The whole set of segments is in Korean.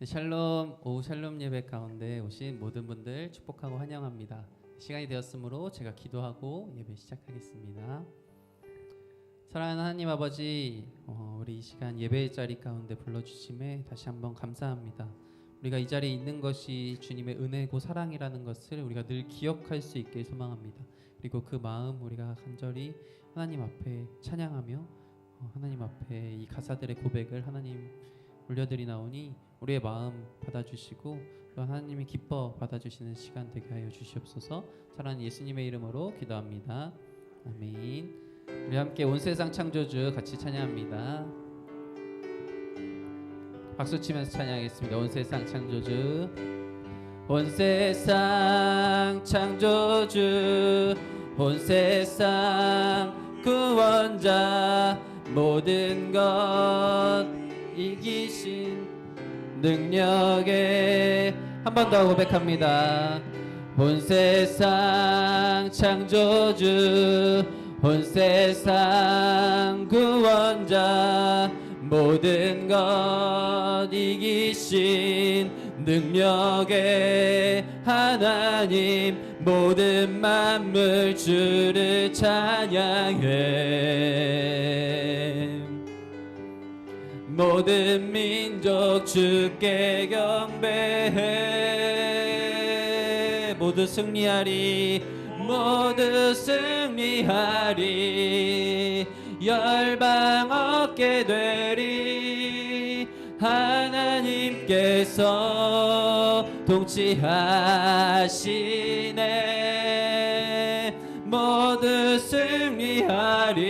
네, 샬롬, 오후 샬롬 예배 가운데 오신 모든 분들 축복하고 환영합니다. 시간이 되었으므로 제가 기도하고 예배 시작하겠습니다. 사랑하는 하나님 아버지, 우리 이 시간 예배의 자리 가운데 불러주심에 다시 한번 감사합니다. 우리가 이 자리에 있는 것이 주님의 은혜고 사랑이라는 것을 우리가 늘 기억할 수 있게 소망합니다. 그리고 그 마음 우리가 간절히 하나님 앞에 찬양하며 하나님 앞에 이 가사들의 고백을 하나님 올려드리나오니 우리의 마음 받아주시고 또 하나님이 기뻐 받아주시는 시간 되게 하여 주시옵소서. 사랑하는 예수님의 이름으로 기도합니다. 아멘. 우리 함께 온 세상 창조주 같이 찬양합니다. 박수 치면서 찬양하겠습니다. 온 세상 창조주, 온 세상 창조주, 온 세상 구원자, 모든 것 이기신 능력에 한 번 더 고백합니다. 온 세상 창조주, 온 세상 구원자, 모든 것 이기신 능력의 하나님, 모든 만물 주를 찬양해. 모든 민족 주께 경배해. 모두 승리하리, 모두 승리하리. 열방 얻게 되리. 하나님께서 통치하시네. 모두 승리하리.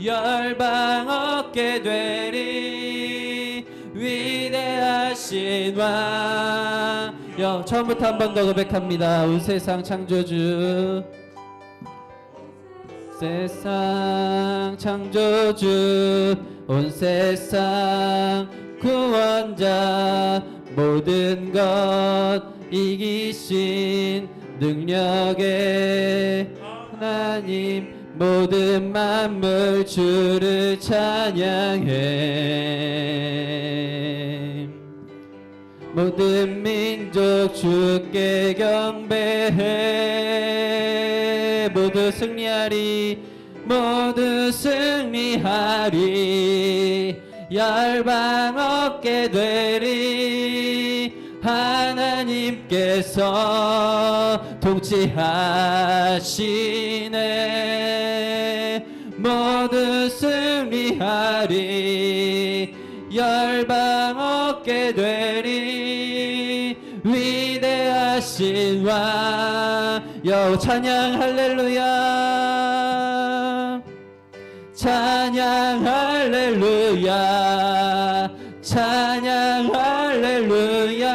열방 얻게 되리. 위대하신 왕. 처음부터 한 번 더 고백합니다. 온 세상 창조주, 세상 창조주, 온 세상 구원자, 모든 것 이기신 능력의 하나님, 모든 만물 주를 찬양해. 모든 민족 주께 경배해. 모두 승리하리, 모두 승리하리. 열방 얻게 되리. 하나님께서 통치하시네. 모두 승리하리. 열방 얻게 되리. 위대하신 왕. 찬양 할렐루야, 찬양 할렐루야, 찬양 할렐루야.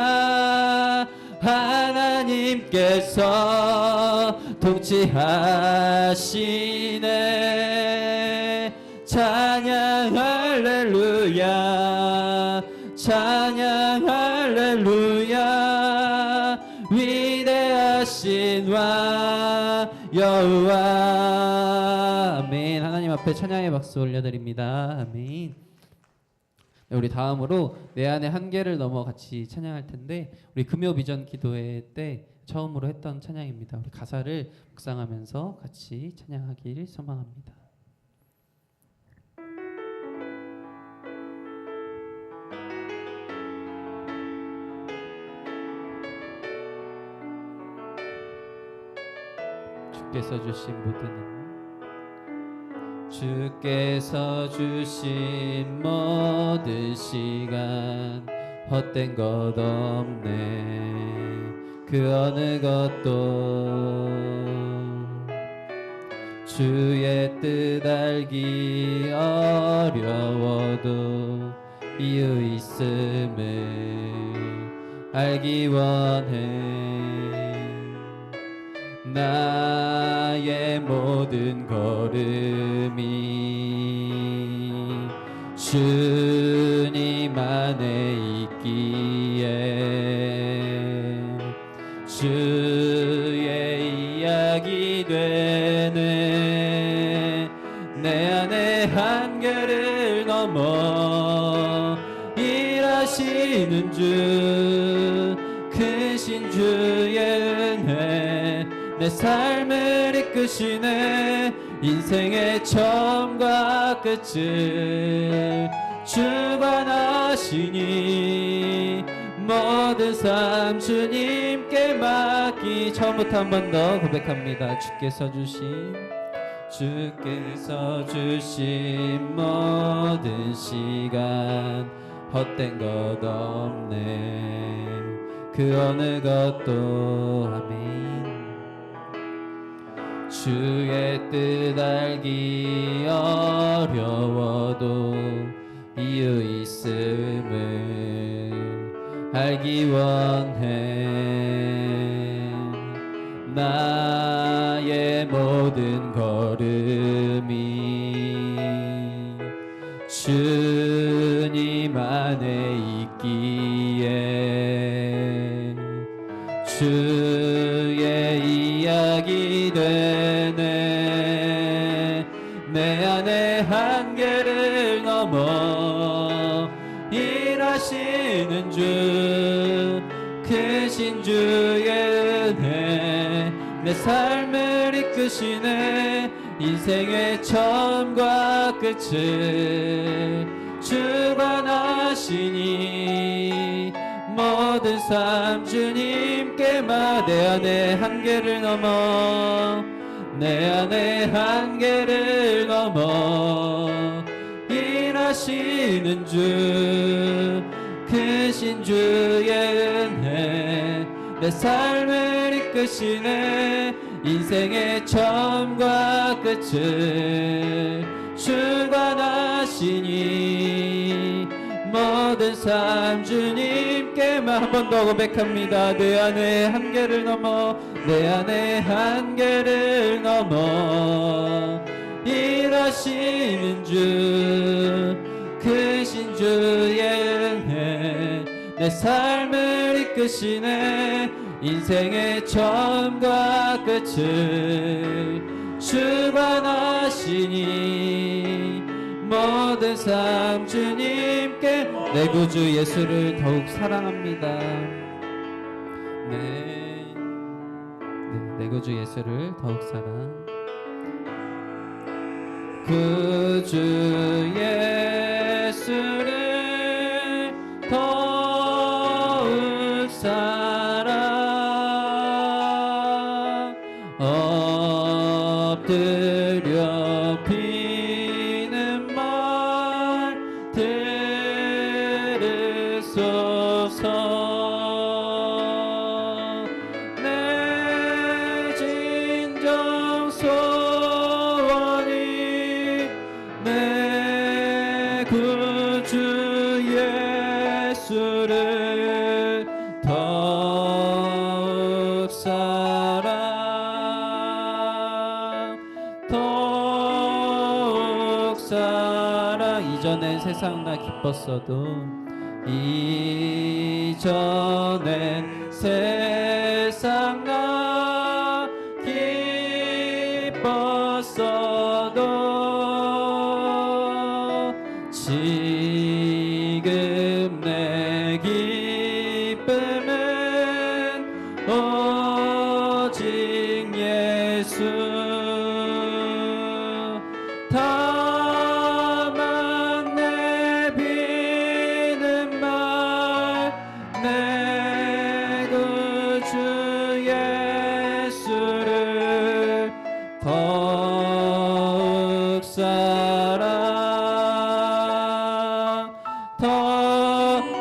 하나님께서 통치하시네. 찬양 할렐루야, 찬양 할렐루야. 위대하신 왕 여호와. 아멘. 하나님 앞에 찬양의 박수 올려드립니다. 아멘. 네, 우리 다음으로 내 안의 한계를 넘어 같이 찬양할 텐데, 우리 금요 비전 기도회 때 처음으로 했던 찬양입니다. 우리 가사를 묵상하면서 같이 찬양하길 소망합니다. 주께서 주신 모든 주께서 주신 모든 시간 헛된 것 없네. 그 어느 것도 주의 뜻 알기 어려워도 이유 있음을 알기 원해. 나의 모든 걸음이 주님 안에 있기에 주의 이야기 되네. 내 안의 한계를 넘어 일하시 일하시는 주 크신 주의 은혜 내 삶을 이끄시네 인생의 처음과 끝을 주관하시니 모든 삶 주님께 맡기 처음부터 한 번 더 고백합니다. 주께서 주신 모든 시간 헛된 것 없네 그 어느 것도 아멘 주의 뜻 알기 어려워도 이유 있음을 알기 원해 나의 모든 걸음이 주님 안에 있기에 주의 이야기 되네 내 안에 한계를 넘어 일하시는 주 크신 주의 은혜 내 삶을 이끄시네 인생의 처음과 끝을 주관하시니 모든 삶 주님께 내 안에 한계를 넘어 내 안에 한계를 넘어 일하시는 주 크신 주의 은혜 내 삶을 이끄시네 인생의 처음과 끝을 주관하시니 모든 삶 주님께만 한 번 더 고백합니다. 내 안에 한계를 넘어 내 안에 한계를 넘어 일하시는 주 크신 주의 은혜 내 삶을 이끄시네 인생의 처음과 끝을 주관하시니 모든 삶 주님께 내 구주 예수를 더욱 사랑합니다. 내 구주 예수를 더욱 사랑 구주 예수를 더욱 사랑 엎드려 비는 말 들으소서 내 진정 소원이 내 구주 예수를 더욱 사랑 더욱 사랑 이전엔 세상 나 기뻤어도 이전엔 세상 나 기뻤어도 지금 내 기쁨은 오직 예수 다만 내 비는 말 내 구주 예수를 더욱 사랑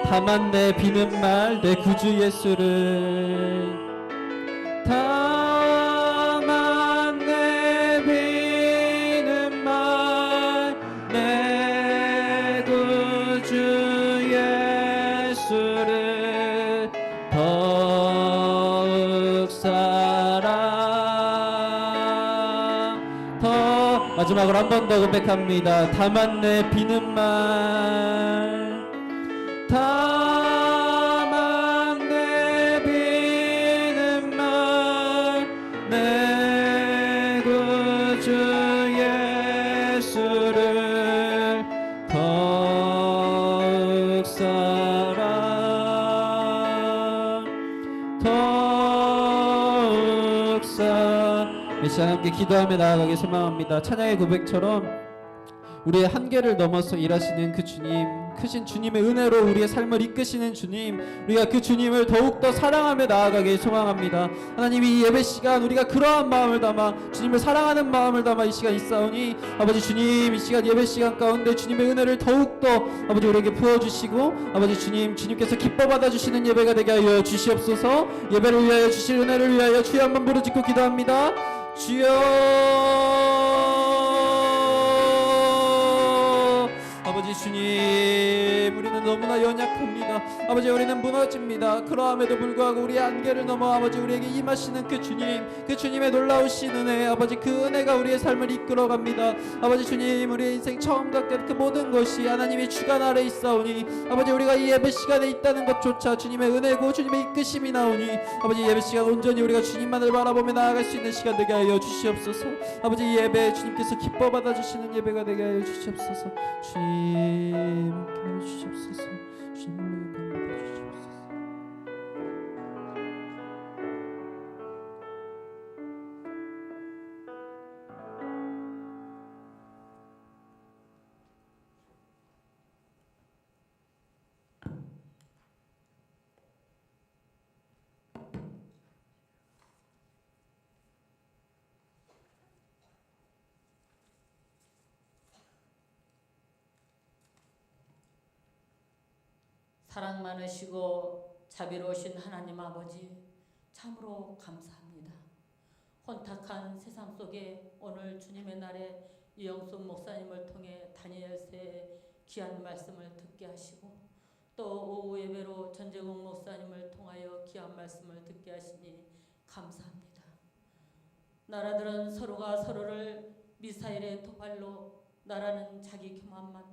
다만 내 비는 말 내 구주 예수를 다만 내 비는 말 내 구주 예수를 더욱 사랑 마지막으로 한 번 더 고백합니다. 다만 내 비는 말 다만 내 비는 말 내 구주 예수를 더욱 사랑 이 시간 함께 기도하며 나아가기 소망합니다. 찬양의 고백처럼 우리의 한계를 넘어서 일하시는 그 주님, 크신 주님의 은혜로 우리의 삶을 이끄시는 주님, 우리가 그 주님을 더욱더 사랑하며 나아가길 소망합니다. 하나님, 이 예배 시간 우리가 그러한 마음을 담아 주님을 사랑하는 마음을 담아 이 시간 있사오니 아버지 주님, 이 시간 예배 시간 가운데 주님의 은혜를 더욱더 아버지 우리에게 부어주시고 아버지 주님, 주님께서 기뻐 받아주시는 예배가 되게 하여 주시옵소서. 예배를 위하여 주실 은혜를 위하여 주여 한번 부르짖고 기도합니다. 주여, 아버지 주님, 우리는 너무나 연약합니다. 아버지, 우리는 무너집니다. 그러함에도 불구하고 우리의 한계를 넘어 아버지 우리에게 임하시는 그 주님, 그 주님의 놀라우신 은혜, 아버지 그 은혜가 우리의 삶을 이끌어갑니다. 아버지 주님, 우리의 인생 처음과 끝 그 모든 것이 하나님의 주관 아래 있사오니 아버지 우리가 이 예배 시간에 있다는 것조차 주님의 은혜고 주님의 이끄심이 나오니 아버지 예배 시간 온전히 우리가 주님만을 바라보며 나아갈 수 있는 시간 되게 하여 주시옵소서. 아버지 이 예배 주님께서 기뻐 받아주시는 예배가 되게 하여 주시옵소서. 주님 함께 해주시옵소서. 주님을 영광 받아주시옵소서. 사랑 많으시고 자비로우신 하나님 아버지, 참으로 감사합니다. 혼탁한 세상 속에 오늘 주님의 날에 이영순 목사님을 통해 다니엘서의 귀한 말씀을 듣게 하시고 또 오후 예배로 전재국 목사님을 통하여 귀한 말씀을 듣게 하시니 감사합니다. 나라들은 서로가 서로를 미사일의 도발로 나라는 자기 교만과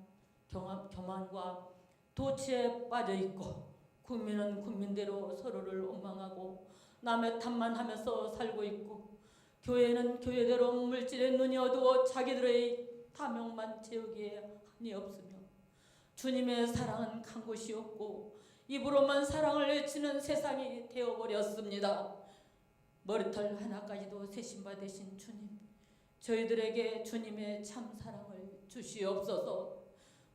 도치에 빠져있고 국민은 국민대로 서로를 원망하고 남의 탓만 하면서 살고 있고 교회는 교회대로 물질의 눈이 어두워 자기들의 탐욕만 채우기에 한이 없으며 주님의 사랑은 간 곳이 없고 입으로만 사랑을 외치는 세상이 되어버렸습니다. 머리털 하나까지도 세심바 되신 주님, 저희들에게 주님의 참 사랑을 주시옵소서.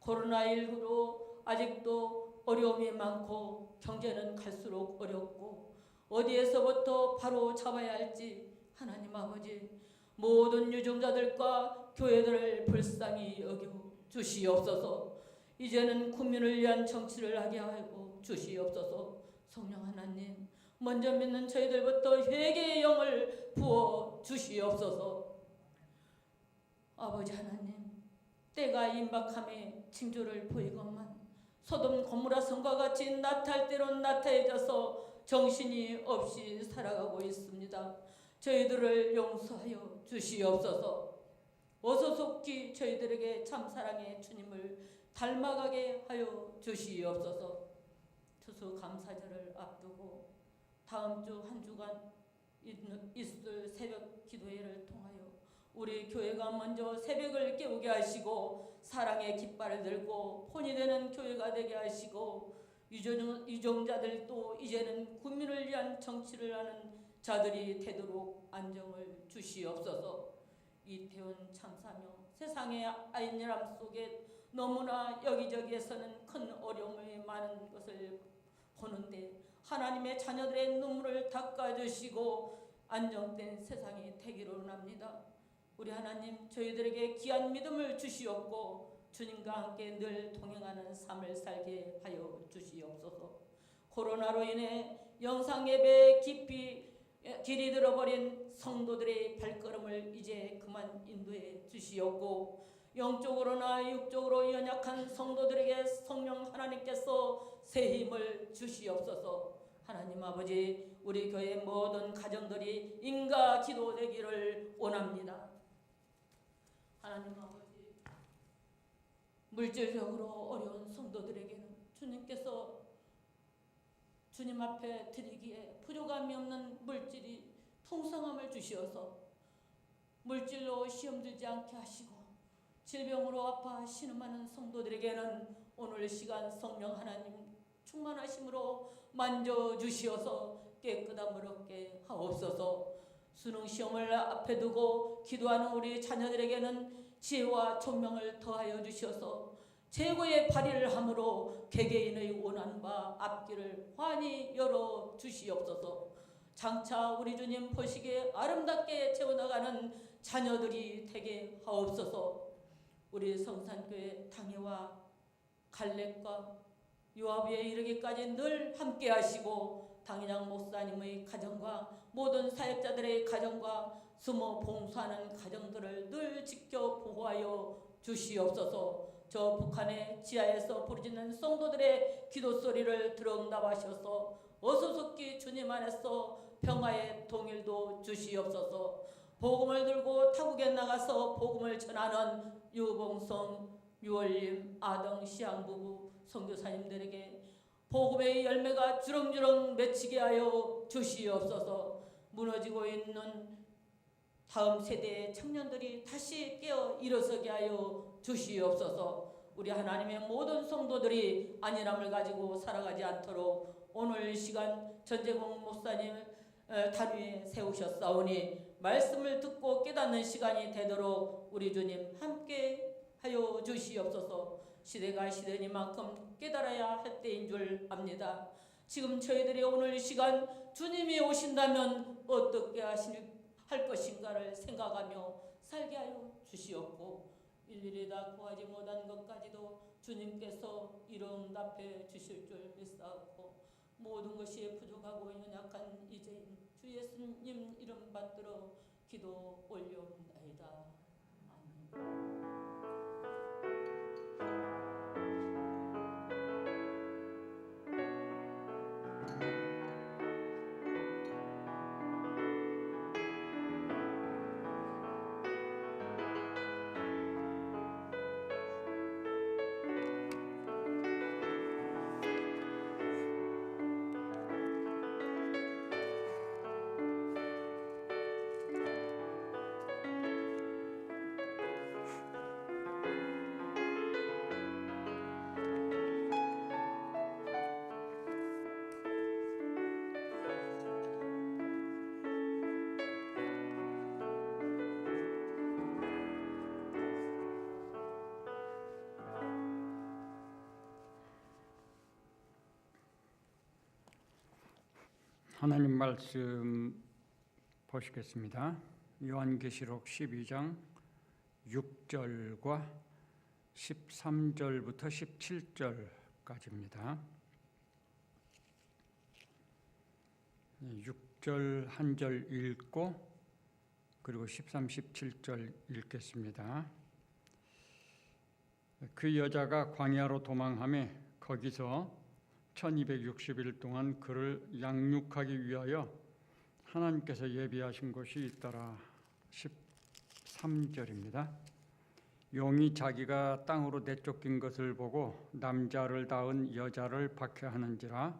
코로나19로 아직도 어려움이 많고 경제는 갈수록 어렵고 어디에서부터 바로 잡아야 할지 하나님 아버지, 모든 유종자들과 교회들을 불쌍히 여겨 주시옵소서. 이제는 국민을 위한 정치를 하게 하고 주시옵소서. 성령 하나님, 먼저 믿는 저희들부터 회개의 영을 부어 주시옵소서. 아버지 하나님, 때가 임박함에 징조를 보이건만 소돔 고모라 성과 같이 나타할 대로 나타해져서 정신이 없이 살아가고 있습니다. 저희들을 용서하여 주시옵소서. 어서 속히 저희들에게 참사랑의 주님을 닮아가게 하여 주시옵소서. 추수감사절을 앞두고 다음 주 한 주간 있을 새벽 기도회를 통하여 우리 교회가 먼저 새벽을 깨우게 하시고 사랑의 깃발을 들고 본이 되는 교회가 되게 하시고 유종자들도 이제는 국민을 위한 정치를 하는 자들이 되도록 안정을 주시옵소서. 이태원 참사며 세상의 아인혈함 속에 너무나 여기저기에서는 큰 어려움이 많은 것을 보는데 하나님의 자녀들의 눈물을 닦아주시고 안정된 세상이 되기를 원합니다. 우리 하나님, 저희들에게 귀한 믿음을 주시옵고 주님과 함께 늘 동행하는 삶을 살게 하여 주시옵소서. 코로나로 인해 영상예배에 깊이 길이 들어버린 성도들의 발걸음을 이제 그만 인도해 주시옵고 영적으로나 육적으로 연약한 성도들에게 성령 하나님께서 새 힘을 주시옵소서. 하나님 아버지, 우리 교회 모든 가정들이 인가 기도되기를 원합니다. 하나님 아버지, 물질적으로 어려운 성도들에게는 주님께서 주님 앞에 드리기에 부족함이 없는 물질이 풍성함을 주시어서 물질로 시험 들지 않게 하시고 질병으로 아파 신음하는 성도들에게는 오늘 시간 성령 하나님 충만하심으로 만져주시어서 깨끗함을 얻게 하옵소서. 수능 시험을 앞에 두고 기도하는 우리 자녀들에게는 지혜와 총명을 더하여 주셔서 최고의 발휘를 함으로 개개인의 원하는 바 앞길을 환히 열어 주시옵소서. 장차 우리 주님 보시기에 아름답게 채워나가는 자녀들이 되게 하옵소서. 우리 성산교회 당회와 갈렙과 유아부에 이르기까지 늘 함께 하시고 당회장 목사님의 가정과 모든 사역자들의 가정과 숨어 봉사하는 가정들을 늘 지켜 보호하여 주시옵소서. 저 북한의 지하에서 부르짖는 성도들의 기도 소리를 들어응답하셔서 어수속히 주님 안에서 평화의 통일도 주시옵소서. 복음을 들고 타국에 나가서 복음을 전하는 유봉성, 유월림, 아동 시향부부 선교사님들에게 복음의 열매가 주렁주렁 맺히게 하여 주시옵소서. 무너지고 있는 다음 세대의 청년들이 다시 깨어 일어서게 하여 주시옵소서. 우리 하나님의 모든 성도들이 안일함을 가지고 살아가지 않도록 오늘 시간 전재공 목사님 단위에 세우셨사오니 말씀을 듣고 깨닫는 시간이 되도록 우리 주님 함께 하여 주시옵소서. 시대가 시대니만큼 깨달아야 할 때인 줄 압니다. 지금 저희들이 오늘 시간 주님이 오신다면 어떻게 할 것인가를 생각하며 살게 하여 주시옵고 일일이 다 구하지 못한 것까지도 주님께서 이름답해 주실 줄 믿사옵고 모든 것이 부족하고 연약한 이제인 주 예수님 이름 받들어 기도 올려옵나이다. 아멘. 하나님 말씀 보시겠습니다. 요한계시록 12장 6절과 13절부터 17절까지입니다. 6절 한 절 읽고 그리고 13, 17절 읽겠습니다. 그 여자가 광야로 도망하며 거기서 1260일 동안 그를 양육하기 위하여 하나님께서 예비하신 곳이 있더라. 13절입니다. 용이 자기가 땅으로 내쫓긴 것을 보고 남자를 낳은 여자를 박해하는지라.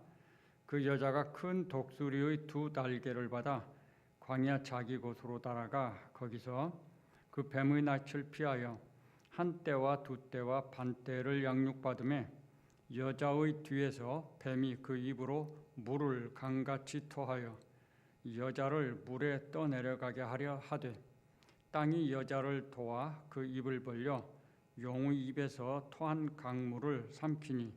그 여자가 큰 독수리의 두 날개를 받아 광야 자기 곳으로 달아가 거기서 그 뱀의 낯을 피하여 한 때와 두 때와 반 때를 양육받으며 여자의 뒤에서 뱀이 그 입으로 물을 강같이 토하여 여자를 물에 떠내려가게 하려 하되 땅이 여자를 도와 그 입을 벌려 용의 입에서 토한 강물을 삼키니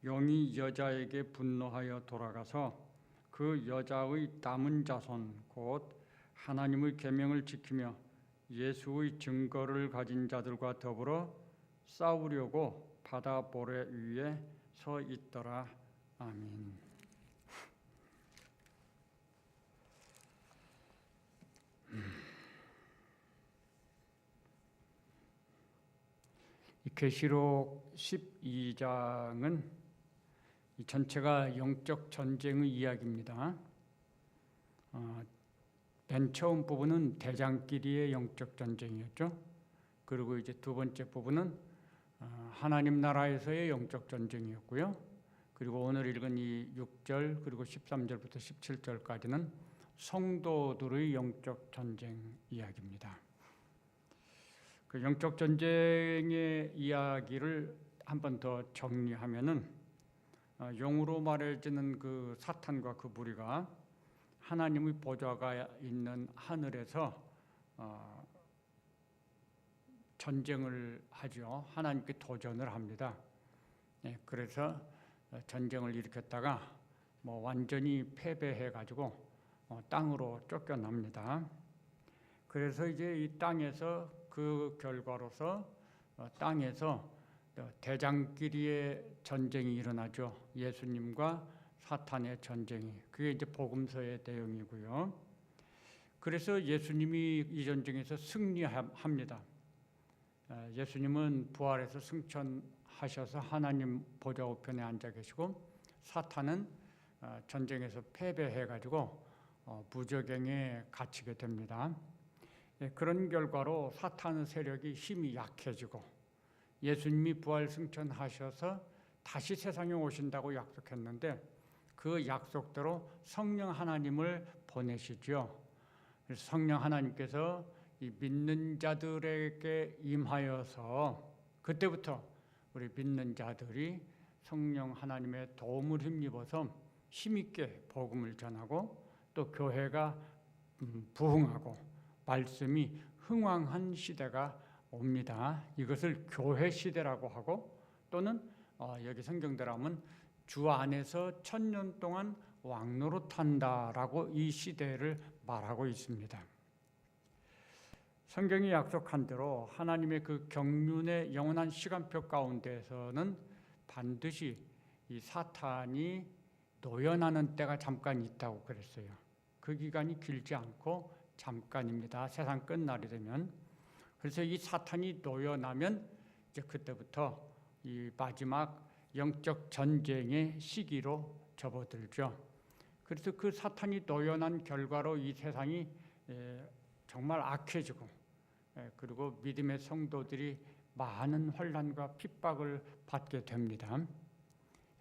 용이 여자에게 분노하여 돌아가서 그 여자의 남은 자손 곧 하나님의 계명을 지키며 예수의 증거를 가진 자들과 더불어 싸우려고 바다 모래 위에 서 있더라. 아멘. 이 계시록 12장은 이 전체가 영적 전쟁의 이야기입니다. 맨 처음 부분은 대장끼리의 영적 전쟁이었죠. 그리고 이제 두 번째 부분은 하나님 나라에서의 영적 전쟁이었고요. 그리고 오늘 읽은 이 6절 그리고 13절부터 17절까지는 성도들의 영적 전쟁 이야기입니다. 그 영적 전쟁의 이야기를 한 번 더 정리하면은 용으로 말해지는 그 사탄과 그 무리가 하나님의 보좌가 있는 하늘에서 전쟁을 하죠. 하나님께 도전을 합니다. 그래서 전쟁을 일으켰다가 완전히 패배해가지고 땅으로 쫓겨납니다. 그래서 이제 이 땅에서 그 결과로서 땅에서 대장끼리의 전쟁이 일어나죠. 예수님과 사탄의 전쟁이. 그게 이제 복음서의 내용이고요. 그래서 예수님이 이 전쟁에서 승리합니다. 예수님은 부활해서 승천하셔서 하나님 보좌 우편에 앉아 계시고 사탄은 전쟁에서 패배해가지고 무저갱에 갇히게 됩니다. 그런 결과로 사탄의 세력이 힘이 약해지고 예수님이 부활 승천하셔서 다시 세상에 오신다고 약속했는데 그 약속대로 성령 하나님을 보내시죠. 그래서 성령 하나님께서 이 믿는 자들에게 임하여서 그때부터 우리 믿는 자들이 성령 하나님의 도움을 힘입어서 힘있게 복음을 전하고 또 교회가 부흥하고 말씀이 흥왕한 시대가 옵니다. 이것을 교회 시대라고 하고 또는 여기 성경대로 하면 주 안에서 1000년 동안 왕노릇한다라고 이 시대를 말하고 있습니다. 성경이 약속한 대로 하나님의 그 경륜의 영원한 시간표 가운데에서는 반드시 이 사탄이 노연하는 때가 잠깐 있다고 그랬어요. 그 기간이 길지 않고 잠깐입니다. 세상 끝날이 되면. 그래서 이 사탄이 노연하면 이제 그때부터 이 마지막 영적 전쟁의 시기로 접어들죠. 그래서 그 사탄이 노연한 결과로 이 세상이 정말 악해지고 그리고 믿음의 성도들이 많은 환난과 핍박을 받게 됩니다.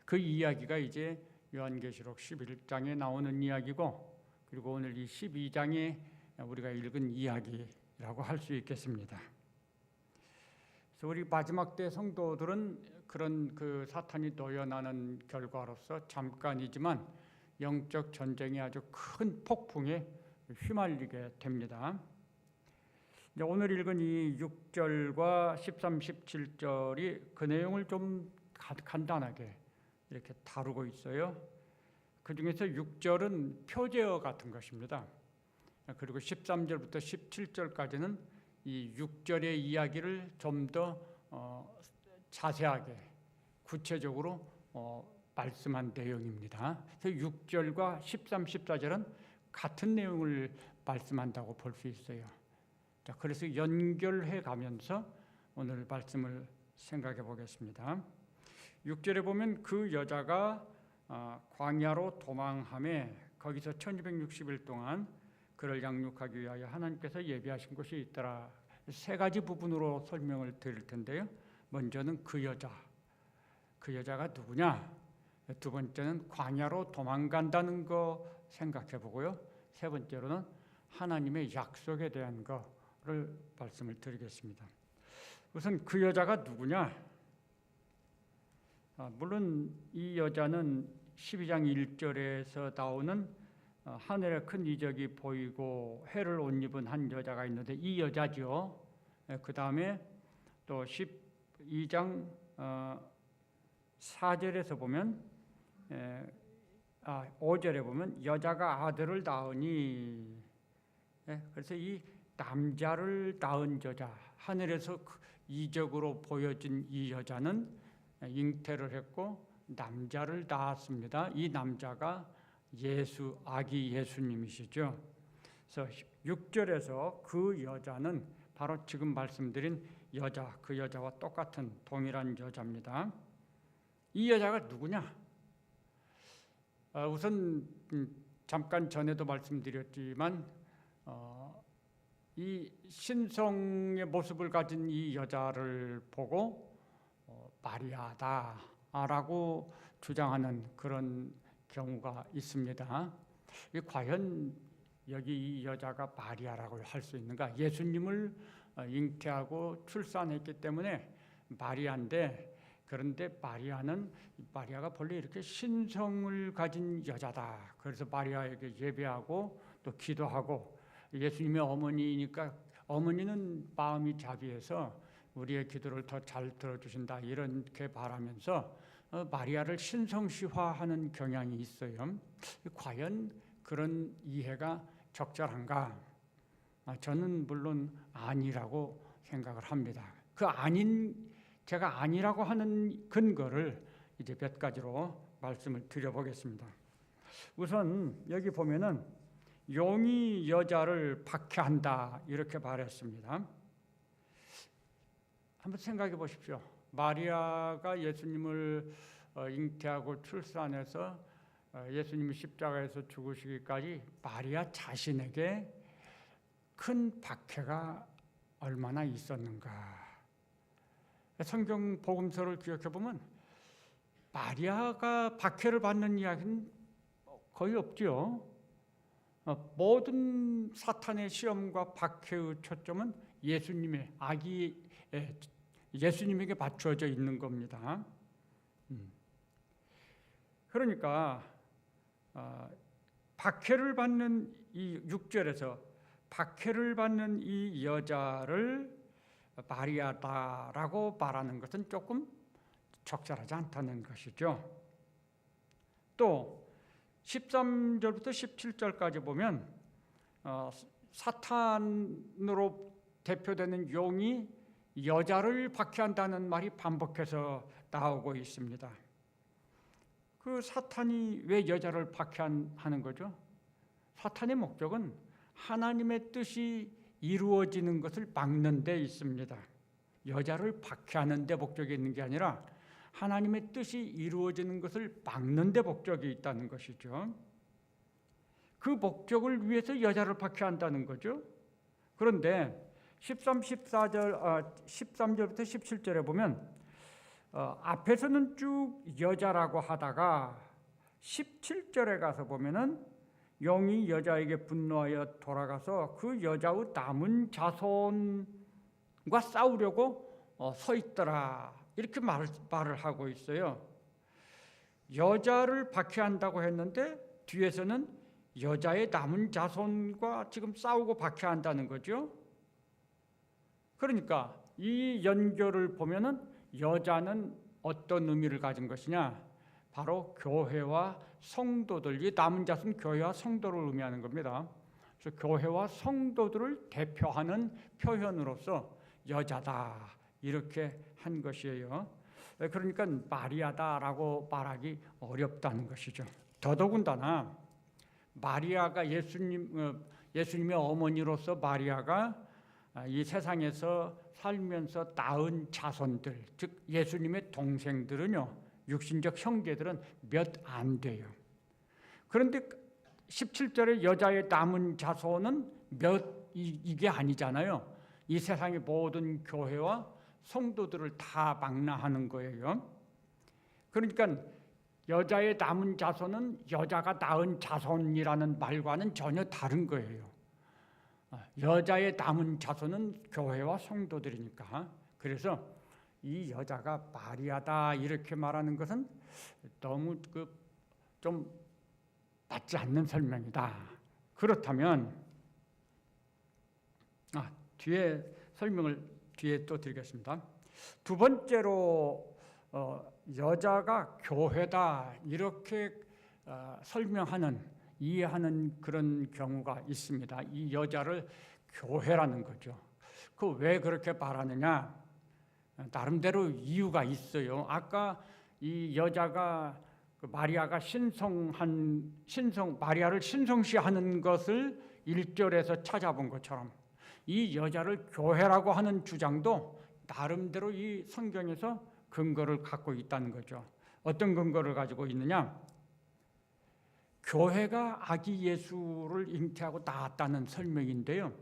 그 이야기가 이제 요한계시록 11장에 나오는 이야기고 그리고 오늘 이 12장에 우리가 읽은 이야기라고 할 수 있겠습니다. 그래서 우리 마지막 때 성도들은 그런 그 사탄이 노연하는 결과로서 잠깐이지만 영적 전쟁이 아주 큰 폭풍에 휘말리게 됩니다. 오늘 읽은 이 6절과 13, 17절이 그 내용을 좀 간단하게 이렇게 다루고 있어요. 그 중에서 6절은 표제어 같은 것입니다. 그리고 13절부터 17절까지는 이 6절의 이야기를 좀 더 자세하게 구체적으로 말씀한 내용입니다. 그래서 6절과 13, 14절은 같은 내용을 말씀한다고 볼 수 있어요. 자, 그래서 연결해 가면서 오늘 말씀을 생각해 보겠습니다. 6절에 보면 그 여자가 광야로 도망하며 거기서 1260일 동안 그를 양육하기 위하여 하나님께서 예비하신 곳이 있더라. 세 가지 부분으로 설명을 드릴 텐데요. 먼저는 그 여자가 누구냐? 두 번째는 광야로 도망간다는 거 생각해 보고요. 세 번째로는 하나님의 약속에 대한 거를 말씀을 드리겠습니다. 우선 그 여자가 누구냐? 물론 이 여자는 12장 1절에서 나오는 하늘에 큰 이적이 보이고 해를 옷 입은 한 여자가 있는데 이 여자죠. 그 다음에 또 12장 4절에서 보면 5절에 보면 여자가 아들을 낳으니 그래서 이 남자를 낳은 여자 하늘에서 이적으로 보여진 이 여자는 잉태를 했고 남자를 낳았습니다. 이 남자가 아기 예수님이시죠. 그래서 6절에서 그 여자는 바로 지금 말씀드린 여자, 그 여자와 똑같은 동일한 여자입니다. 이 여자가 누구냐? 우선 잠깐 전에도 말씀드렸지만 이 신성의 모습을 가진 이 여자를 보고 마리아다라고 주장하는 그런 경우가 있습니다. 과연 여기 이 여자가 마리아라고 할 수 있는가? 예수님을 잉태하고 출산했기 때문에 마리아인데 그런데 마리아가 본래 이렇게 신성을 가진 여자다. 그래서 마리아에게 예배하고 또 기도하고, 예수님의 어머니니까 어머니는 마음이 자비해서 우리의 기도를 더 잘 들어주신다 이렇게 바라면서 마리아를 신성시화하는 경향이 있어요. 과연 그런 이해가 적절한가? 저는 물론 아니라고 생각을 합니다. 제가 아니라고 하는 근거를 이제 몇 가지로 말씀을 드려보겠습니다. 우선 여기 보면은 용이 여자를 박해한다 이렇게 말했습니다. 한번 생각해 보십시오. 마리아가 예수님을 잉태하고 출산해서 예수님이 십자가에서 죽으시기까지 마리아 자신에게 큰 박해가 얼마나 있었는가. 성경 복음서를 기억해 보면 마리아가 박해를 받는 이야기는 거의 없죠. 모든 사탄의 시험과 박해의 초점은 예수님에게 맞춰져 있는 겁니다. 그러니까 박해를 받는 이 6절에서 박해를 받는 이 여자를 마리아다라고 말하는 것은 조금 적절하지 않다는 것이죠. 또 13절부터 17절까지 보면 사탄으로 대표되는 용이 여자를 박해한다는 말이 반복해서 나오고 있습니다. 그 사탄이 왜 여자를 박해하는 거죠? 사탄의 목적은 하나님의 뜻이 이루어지는 것을 막는 데 있습니다. 여자를 박해하는 데 목적이 있는 게 아니라 하나님의 뜻이 이루어지는 것을 막는 데 목적이 있다는 것이죠. 그 목적을 위해서 여자를 박해한다는 거죠. 그런데 13절부터 17절에 보면 앞에서는 쭉 여자라고 하다가 17절에 가서 보면은 용이 여자에게 분노하여 돌아가서 그 여자의 남은 자손과 싸우려고 서 있더라 이렇게 말을 하고 있어요. 여자를 박해한다고 했는데 뒤에서는 여자의 남은 자손과 지금 싸우고 박해한다는 거죠. 그러니까 이 연결을 보면은 여자는 어떤 의미를 가진 것이냐? 바로 교회와 성도들, 이 남은 자손 교회와 성도를 의미하는 겁니다. 그래서 교회와 성도들을 대표하는 표현으로서 여자다 이렇게 한 것이에요. 그러니까 마리아다라고 말하기 어렵다는 것이죠. 더더군다나 마리아가 예수님의 어머니로서 마리아가 이 세상에서 살면서 낳은 자손들, 즉 예수님의 동생들은요, 육신적 형제들은 몇 안 돼요. 그런데 17절에 여자의 남은 자손은 이게 아니잖아요. 이 세상의 모든 교회와 성도들을 다 망라하는 거예요. 그러니까 여자의 남은 자손은 여자가 낳은 자손이라는 말과는 전혀 다른 거예요. 여자의 남은 자손은 교회와 성도들이니까. 그래서 이 여자가 마리아다 이렇게 말하는 것은 너무 좀 맞지 않는 설명이다. 그렇다면 뒤에 설명을 뒤에 또 드리겠습니다. 두 번째로 여자가 교회다 이렇게 이해하는 그런 경우가 있습니다. 이 여자를 교회라는 거죠. 왜 그렇게 말하느냐? 나름대로 이유가 있어요. 아까 이 여자가 마리아가 마리아를 신성시하는 것을 1절에서 찾아본 것처럼 이 여자를 교회라고 하는 주장도 나름대로 이 성경에서 근거를 갖고 있다는 거죠. 어떤 근거를 가지고 있느냐? 교회가 아기 예수를 잉태하고 낳았다는 설명인데요.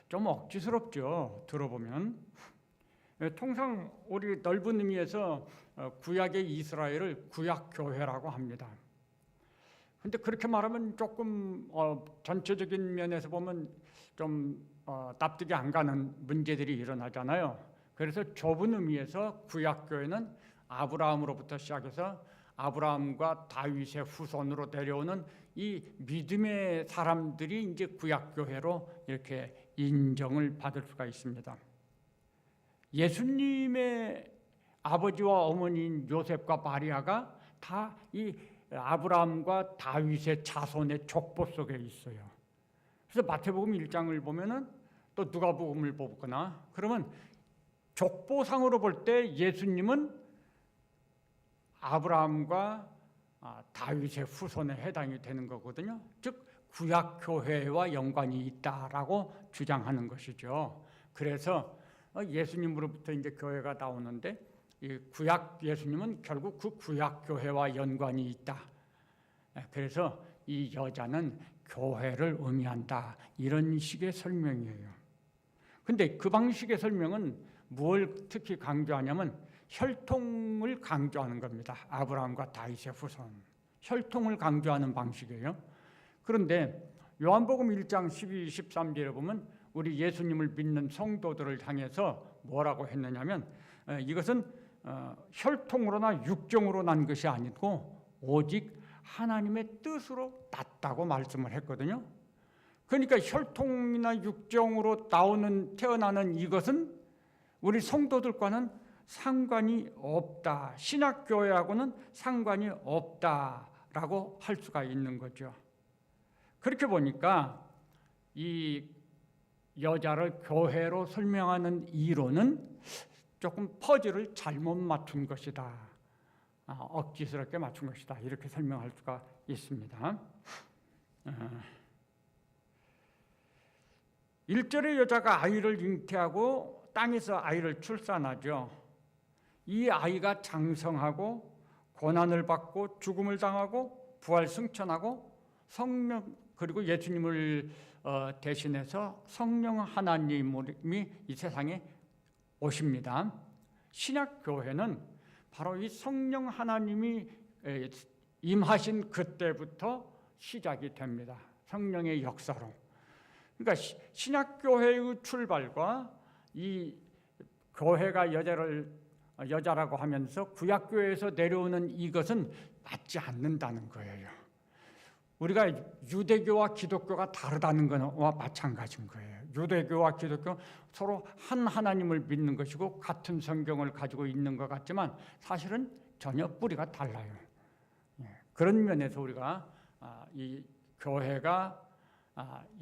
좀 억지스럽죠. 들어보면. 통상 우리 넓은 의미에서 구약의 이스라엘을 구약교회라고 합니다. 그런데 그렇게 말하면 조금 전체적인 면에서 보면 좀 납득이 안 가는 문제들이 일어나잖아요. 그래서 좁은 의미에서 구약교회는 아브라함으로부터 시작해서 아브라함과 다윗의 후손으로 내려오는 이 믿음의 사람들이 이제 구약교회로 이렇게 인정을 받을 수가 있습니다. 예수님의 아버지와 어머니인 요셉과 마리아가 다 이 아브라함과 다윗의 자손의 족보 속에 있어요. 그래서 마태복음 1장을 보면은 또 누가복음을 보거나 그러면 족보상으로 볼 때 예수님은 아브라함과 다윗의 후손에 해당이 되는 거거든요. 즉 구약교회와 연관이 있다라고 주장하는 것이죠. 그래서 예수님으로부터 이제 교회가 나오는데 이 구약 예수님은 결국 그 구약교회와 연관이 있다. 그래서 이 여자는 교회를 의미한다. 이런 식의 설명이에요. 근데 그 방식의 설명은 뭘 특히 강조하냐면 혈통을 강조하는 겁니다. 아브라함과 다윗의 후손. 혈통을 강조하는 방식이에요. 그런데 요한복음 1장 12, 13절에 보면 우리 예수님을 믿는 성도들을 향해서 뭐라고 했느냐면 이것은 혈통으로나 육정으로 난 것이 아니고 오직 하나님의 뜻으로 났다고 말씀을 했거든요. 그러니까 혈통이나 육정으로 태어나는 이것은 우리 성도들과는 상관이 없다. 신학교회하고는 상관이 없다라고 할 수가 있는 거죠. 그렇게 보니까 이 여자를 교회로 설명하는 이론은 조금 퍼즐을 잘못 맞춘 것이다. 억지스럽게 맞춘 것이다. 이렇게 설명할 수가 있습니다. 1절의 여자가 아이를 잉태하고 땅에서 아이를 출산하죠. 이 아이가 장성하고 고난을 받고 죽음을 당하고 부활 승천하고 성령 그리고 예수님을 대신해서 성령 하나님이 이 세상에 오십니다. 신약교회는 바로 이 성령 하나님이 임하신 그때부터 시작이 됩니다. 성령의 역사로. 그러니까 신약교회의 출발과 이 교회가 여자라고 하면서 구약교회에서 내려오는 이것은 맞지 않는다는 거예요. 우리가 유대교와 기독교가 다르다는 것과 마찬가지인 거예요. 유대교와 기독교 서로 한 하나님을 믿는 것이고 같은 성경을 가지고 있는 것 같지만 사실은 전혀 뿌리가 달라요. 그런 면에서 우리가 이 교회가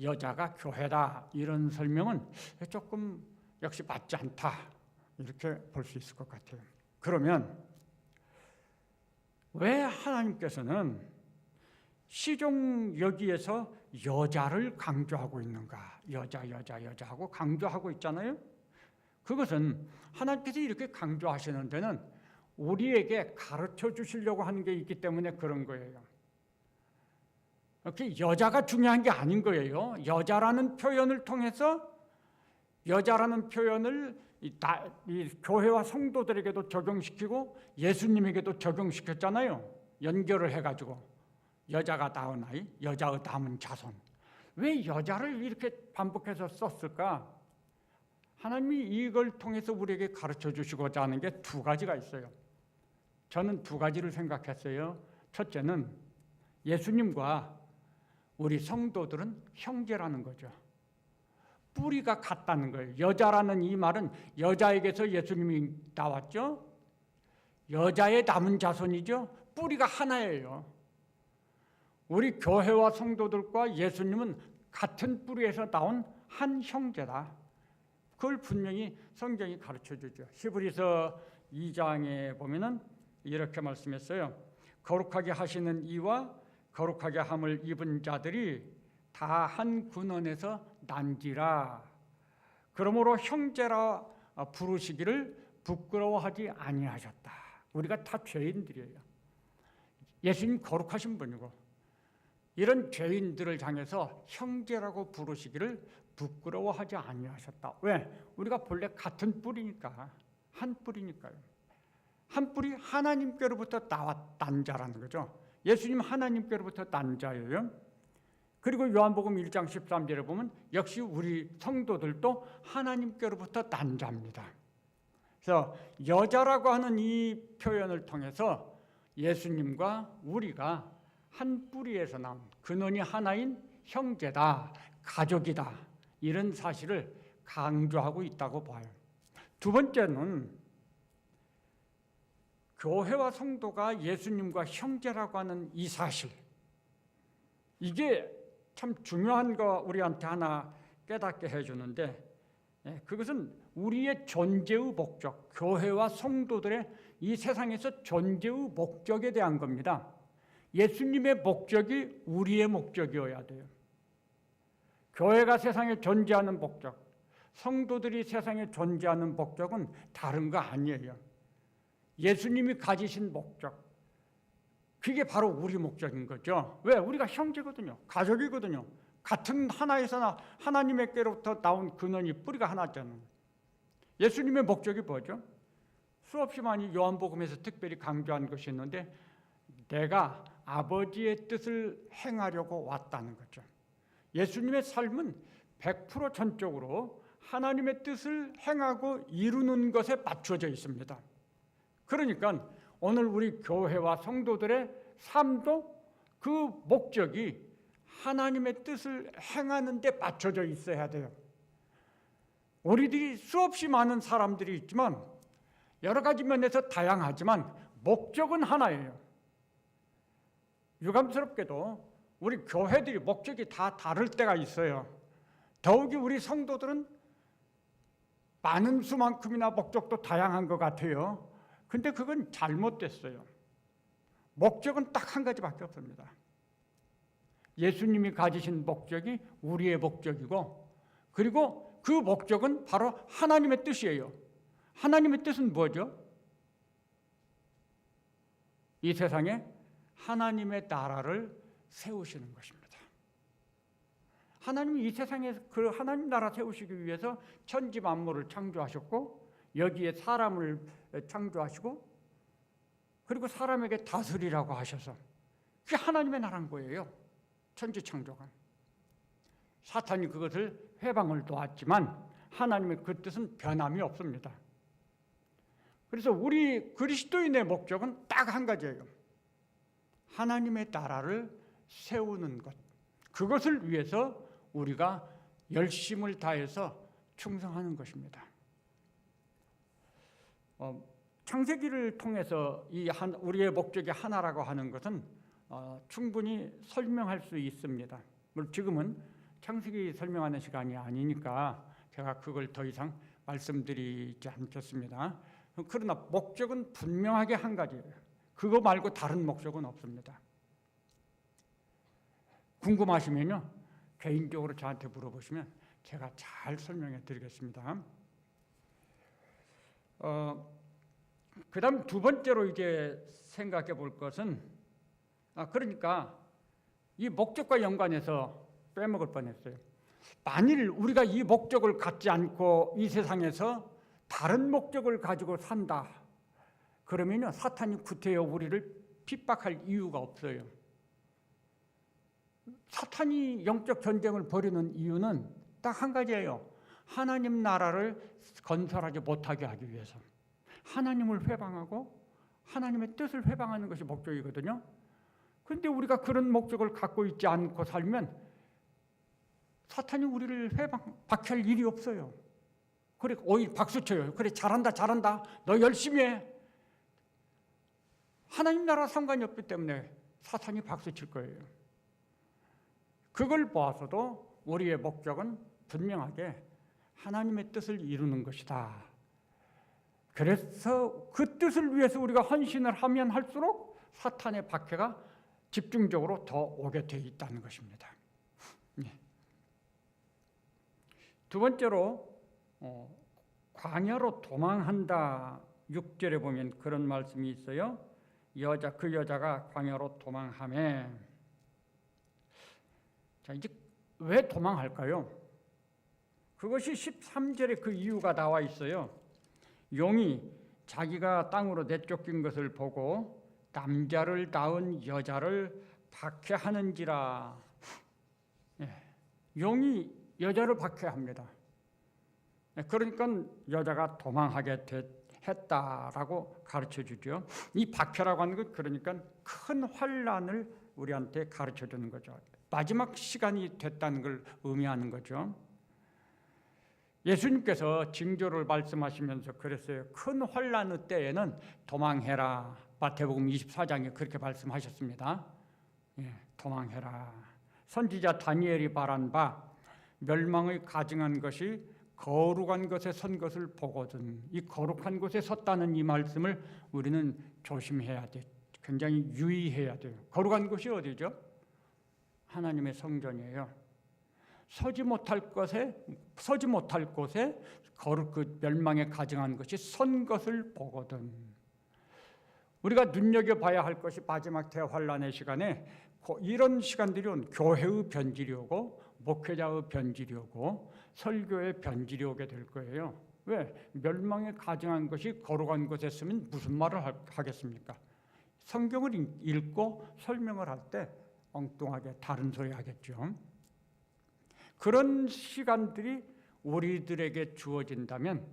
여자가 교회다 이런 설명은 조금 역시 맞지 않다 이렇게 볼 수 있을 것 같아요. 그러면 왜 하나님께서는 시종 여기에서 여자를 강조하고 있는가? 여자 하고 강조하고 있잖아요. 그것은 하나님께서 이렇게 강조하시는 데는 우리에게 가르쳐 주시려고 하는 게 있기 때문에 그런 거예요. 이렇게 여자가 중요한 게 아닌 거예요. 여자라는 표현을 통해서 여자라는 표현을 이 교회와 성도들에게도 적용시키고 예수님에게도 적용시켰잖아요. 연결을 해가지고 여자가 낳은 아이, 여자의 남은 자손. 왜 여자를 이렇게 반복해서 썼을까? 하나님이 이걸 통해서 우리에게 가르쳐 주시고자 하는 게 두 가지가 있어요. 저는 두 가지를 생각했어요. 첫째는 예수님과 우리 성도들은 형제라는 거죠. 뿌리가 같다는 거예요. 여자라는 이 말은 여자에게서 예수님이 나왔죠. 여자의 남은 자손이죠. 뿌리가 하나예요. 우리 교회와 성도들과 예수님은 같은 뿌리에서 나온 한 형제다. 그걸 분명히 성경이 가르쳐주죠. 히브리서 2장에 보면은 이렇게 말씀했어요. 거룩하게 하시는 이와 거룩하게 함을 입은 자들이 다 한 근원에서 난지라. 그러므로 형제라 부르시기를 부끄러워하지 아니하셨다. 우리가 다 죄인들이에요. 예수님 거룩하신 분이고 이런 죄인들을 향해서 형제라고 부르시기를 부끄러워하지 아니하셨다. 왜? 우리가 본래 같은 뿌리니까. 한 뿌리니까요. 한 뿌리 하나님께로부터 난 자라는 거죠. 예수님 하나님께로부터 난 자예요. 그리고 요한복음 1장 13절에 보면 역시 우리 성도들도 하나님께로부터 난 자입니다. 그래서 여자라고 하는 이 표현을 통해서 예수님과 우리가 한 뿌리에서 나온 근원이 하나인 형제다, 가족이다, 이런 사실을 강조하고 있다고 봐요. 두 번째는 교회와 성도가 예수님과 형제라고 하는 이 사실, 이게 참 중요한 거 우리한테 하나 깨닫게 해주는데, 그것은 우리의 존재의 목적, 교회와 성도들의 이 세상에서 존재의 목적에 대한 겁니다. 예수님의 목적이 우리의 목적이어야 돼요. 교회가 세상에 존재하는 목적, 성도들이 세상에 존재하는 목적은 다른 거 아니에요. 예수님이 가지신 목적, 그게 바로 우리 목적인 거죠. 왜? 우리가 형제거든요. 가족이거든요. 같은 하나에서 하나님께로부터 나온 근원이 뿌리가 하나잖아요. 예수님의 목적이 뭐죠? 수없이 많이 요한복음에서 특별히 강조한 것이 있는데, 내가 아버지의 뜻을 행하려고 왔다는 거죠. 예수님의 삶은 100% 전적으로 하나님의 뜻을 행하고 이루는 것에 맞춰져 있습니다. 그러니까 오늘 우리 교회와 성도들의 삶도 그 목적이 하나님의 뜻을 행하는 데 맞춰져 있어야 돼요. 우리들이 수없이 많은 사람들이 있지만 여러 가지 면에서 다양하지만 목적은 하나예요. 유감스럽게도 우리 교회들이 목적이 다 다를 때가 있어요. 더욱이 우리 성도들은 많은 수만큼이나 목적도 다양한 것 같아요. 근데 그건 잘못됐어요. 목적은 딱 한 가지밖에 없습니다. 예수님이 가지신 목적이 우리의 목적이고, 그리고 그 목적은 바로 하나님의 뜻이에요. 하나님의 뜻은 뭐죠? 이 세상에 하나님의 나라를 세우시는 것입니다. 하나님이 이 세상에 그 하나님 나라 세우시기 위해서 천지 만물을 창조하셨고, 여기에 사람을 창조하시고, 그리고 사람에게 다스리라고 하셔서, 그게 하나님의 나라인 거예요. 천지 창조가. 사탄이 그것을 회방을 놓았지만 하나님의 그 뜻은 변함이 없습니다. 그래서 우리 그리스도인의 목적은 딱 한 가지예요. 하나님의 나라를 세우는 것. 그것을 위해서 우리가 열심을 다해서 충성하는 것입니다. 창세기를 통해서 우리의 목적이 하나라고 하는 것은 충분히 설명할 수 있습니다. 물론 지금은 창세기 설명하는 시간이 아니니까 제가 그걸 더 이상 말씀드리지 않겠습니다. 그러나 목적은 분명하게 한 가지예요. 그거 말고 다른 목적은 없습니다. 궁금하시면요, 개인적으로 저한테 물어보시면 제가 잘 설명해 드리겠습니다. 그 다음 두 번째로 이제 생각해 볼 것은, 그러니까 이 목적과 연관해서 빼먹을 뻔했어요. 만일 우리가 이 목적을 갖지 않고 이 세상에서 다른 목적을 가지고 산다, 그러면요, 사탄이 구태여 우리를 핍박할 이유가 없어요. 사탄이 영적 전쟁을 벌이는 이유는 딱 한 가지예요. 하나님 나라를 건설하지 못하게 하기 위해서. 하나님을 회방하고 하나님의 뜻을 회방하는 것이 목적이거든요. 그런데 우리가 그런 목적을 갖고 있지 않고 살면 사탄이 우리를 박해할 일이 없어요. 그래, 오히려 박수쳐요. 그래, 잘한다, 잘한다. 너 열심히 해. 하나님 나라 상관이 없기 때문에 사탄이 박수칠 거예요. 그걸 보아서도 우리의 목적은 분명하게 하나님의 뜻을 이루는 것이다. 그래서 그 뜻을 위해서 우리가 헌신을 하면 할수록 사탄의 박해가 집중적으로 더 오게 돼 있다는 것입니다. 두 번째로 광야로 도망한다. 6절에 보면 그런 말씀이 있어요. 그 여자가 광야로 도망하매. 자, 이제 왜 도망할까요? 그것이 13절에 그 이유가 나와 있어요. 용이 자기가 땅으로 내쫓긴 것을 보고 남자를 낳은 여자를 박해하는지라. 용이 여자를 박해합니다. 그러니까 여자가 도망하게 했다라고 가르쳐 주죠. 이 박해라고 하는 것 그러니까 큰 환란을 우리한테 가르쳐 주는 거죠. 마지막 시간이 됐다는 걸 의미하는 거죠. 예수님께서 징조를 말씀하시면서 그랬어요. 큰 환란의 때에는 도망해라. 마태복음 24장에 그렇게 말씀하셨습니다. 예, 도망해라. 선지자 다니엘이 말한 바 멸망의 가증한 것이 거룩한 곳에 선 것을 보거든. 이 거룩한 곳에 섰다는 이 말씀을 우리는 조심해야 돼. 굉장히 유의해야 돼요. 거룩한 곳이 어디죠? 하나님의 성전이에요. 서지 못할 곳에 거룩 그 멸망에 가증한 것이 선 것을 보거든. 우리가 눈여겨봐야 할 것이 마지막 대환란의 시간에 이런 시간들이 온 교회의 변질이 오고 목회자의 변질이 오고 설교의 변질이 오게 될 거예요. 왜? 멸망에 가증한 것이 거룩한 곳에 있으면 무슨 말을 하겠습니까? 성경을 읽고 설명을 할 때 엉뚱하게 다른 소리 하겠죠. 그런 시간들이 우리들에게 주어진다면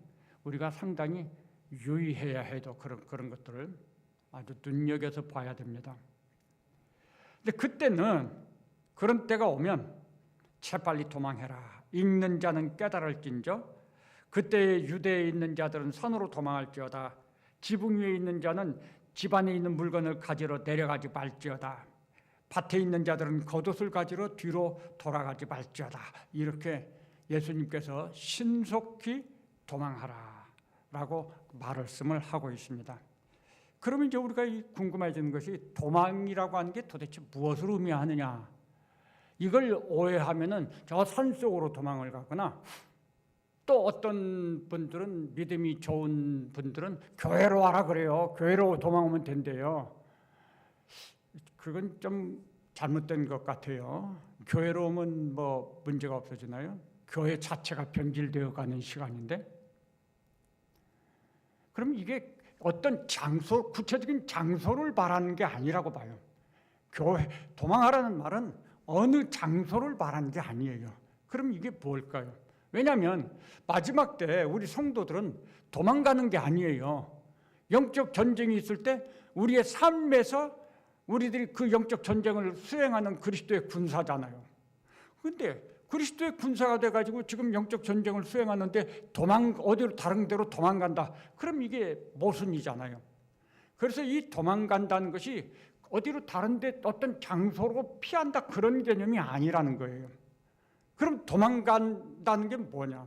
우리가 상당히 유의해야 해도 그런 것들을 아주 눈여겨서 봐야 됩니다. 근데 그때는 그런 때가 오면 재빨리 도망해라. 읽는 자는 깨달을진저 그때 유대에 있는 자들은 산으로 도망할지어다. 지붕 위에 있는 자는 집 안에 있는 물건을 가지러 내려가지 말지어다. 밭에 있는 자들은 겉옷을 가지러 뒤로 돌아가지 말지어다. 이렇게 예수님께서 신속히 도망하라 라고 말씀을 하고 있습니다. 그러면 이제 우리가 궁금해지는 것이 도망이라고 하는 게 도대체 무엇을 의미하느냐. 이걸 오해하면은 저 산속으로 도망을 가거나 또 어떤 분들은 믿음이 좋은 분들은 교회로 와라 그래요. 교회로 도망오면 된대요. 그건 좀 잘못된 것 같아요. 교회로 오면 뭐 문제가 없어지나요? 교회 자체가 변질되어 가는 시간인데. 그럼 이게 어떤 장소, 구체적인 장소를 말하는 게 아니라고 봐요. 교회 도망하라는 말은 어느 장소를 말하는 게 아니에요. 그럼 이게 뭘까요? 왜냐하면 마지막 때 우리 성도들은 도망가는 게 아니에요. 영적 전쟁이 있을 때 우리의 삶에서 우리들이 그 영적 전쟁을 수행하는 그리스도의 군사잖아요. 그런데 그리스도의 군사가 돼가지고 지금 영적 전쟁을 수행하는데 어디로 다른 데로 도망간다. 그럼 이게 모순이잖아요. 그래서 이 도망간다는 것이 어디로 다른 데 어떤 장소로 피한다 그런 개념이 아니라는 거예요. 그럼 도망간다는 게 뭐냐?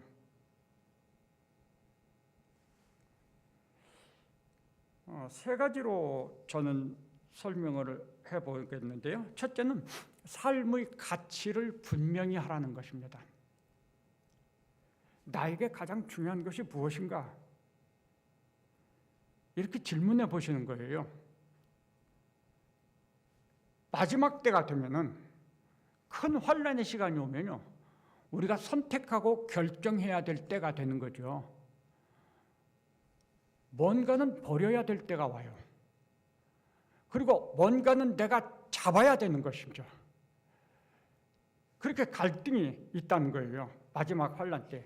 세 가지로 저는 설명을 해보겠는데요. 첫째는 삶의 가치를 분명히 하라는 것입니다. 나에게 가장 중요한 것이 무엇인가? 이렇게 질문해 보시는 거예요. 마지막 때가 되면은 큰 환란의 시간이 오면요, 우리가 선택하고 결정해야 될 때가 되는 거죠. 뭔가는 버려야 될 때가 와요. 그리고 뭔가는 내가 잡아야 되는 것이죠. 그렇게 갈등이 있다는 거예요. 마지막 환란 때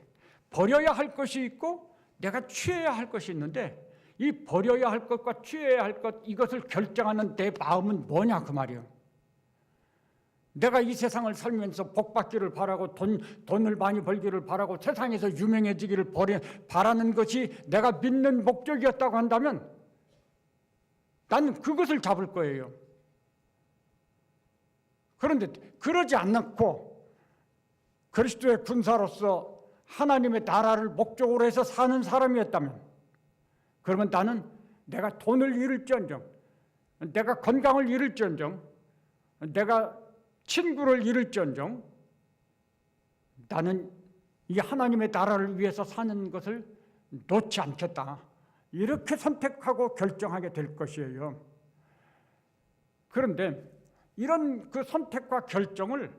버려야 할 것이 있고 내가 취해야 할 것이 있는데, 이 버려야 할 것과 취해야 할 것, 이것을 결정하는 내 마음은 뭐냐 그 말이에요. 내가 이 세상을 살면서 복 받기를 바라고 돈을 많이 벌기를 바라고 세상에서 유명해지기를 바라는 것이 내가 믿는 목적이었다고 한다면 나는 그것을 잡을 거예요. 그런데 그러지 않고 그리스도의 군사로서 하나님의 나라를 목적으로 해서 사는 사람이었다면, 그러면 나는 내가 돈을 잃을지언정, 내가 건강을 잃을지언정, 내가 친구를 잃을지언정 나는 이 하나님의 나라를 위해서 사는 것을 놓지 않겠다. 이렇게 선택하고 결정하게 될 것이에요. 그런데 이런 그 선택과 결정을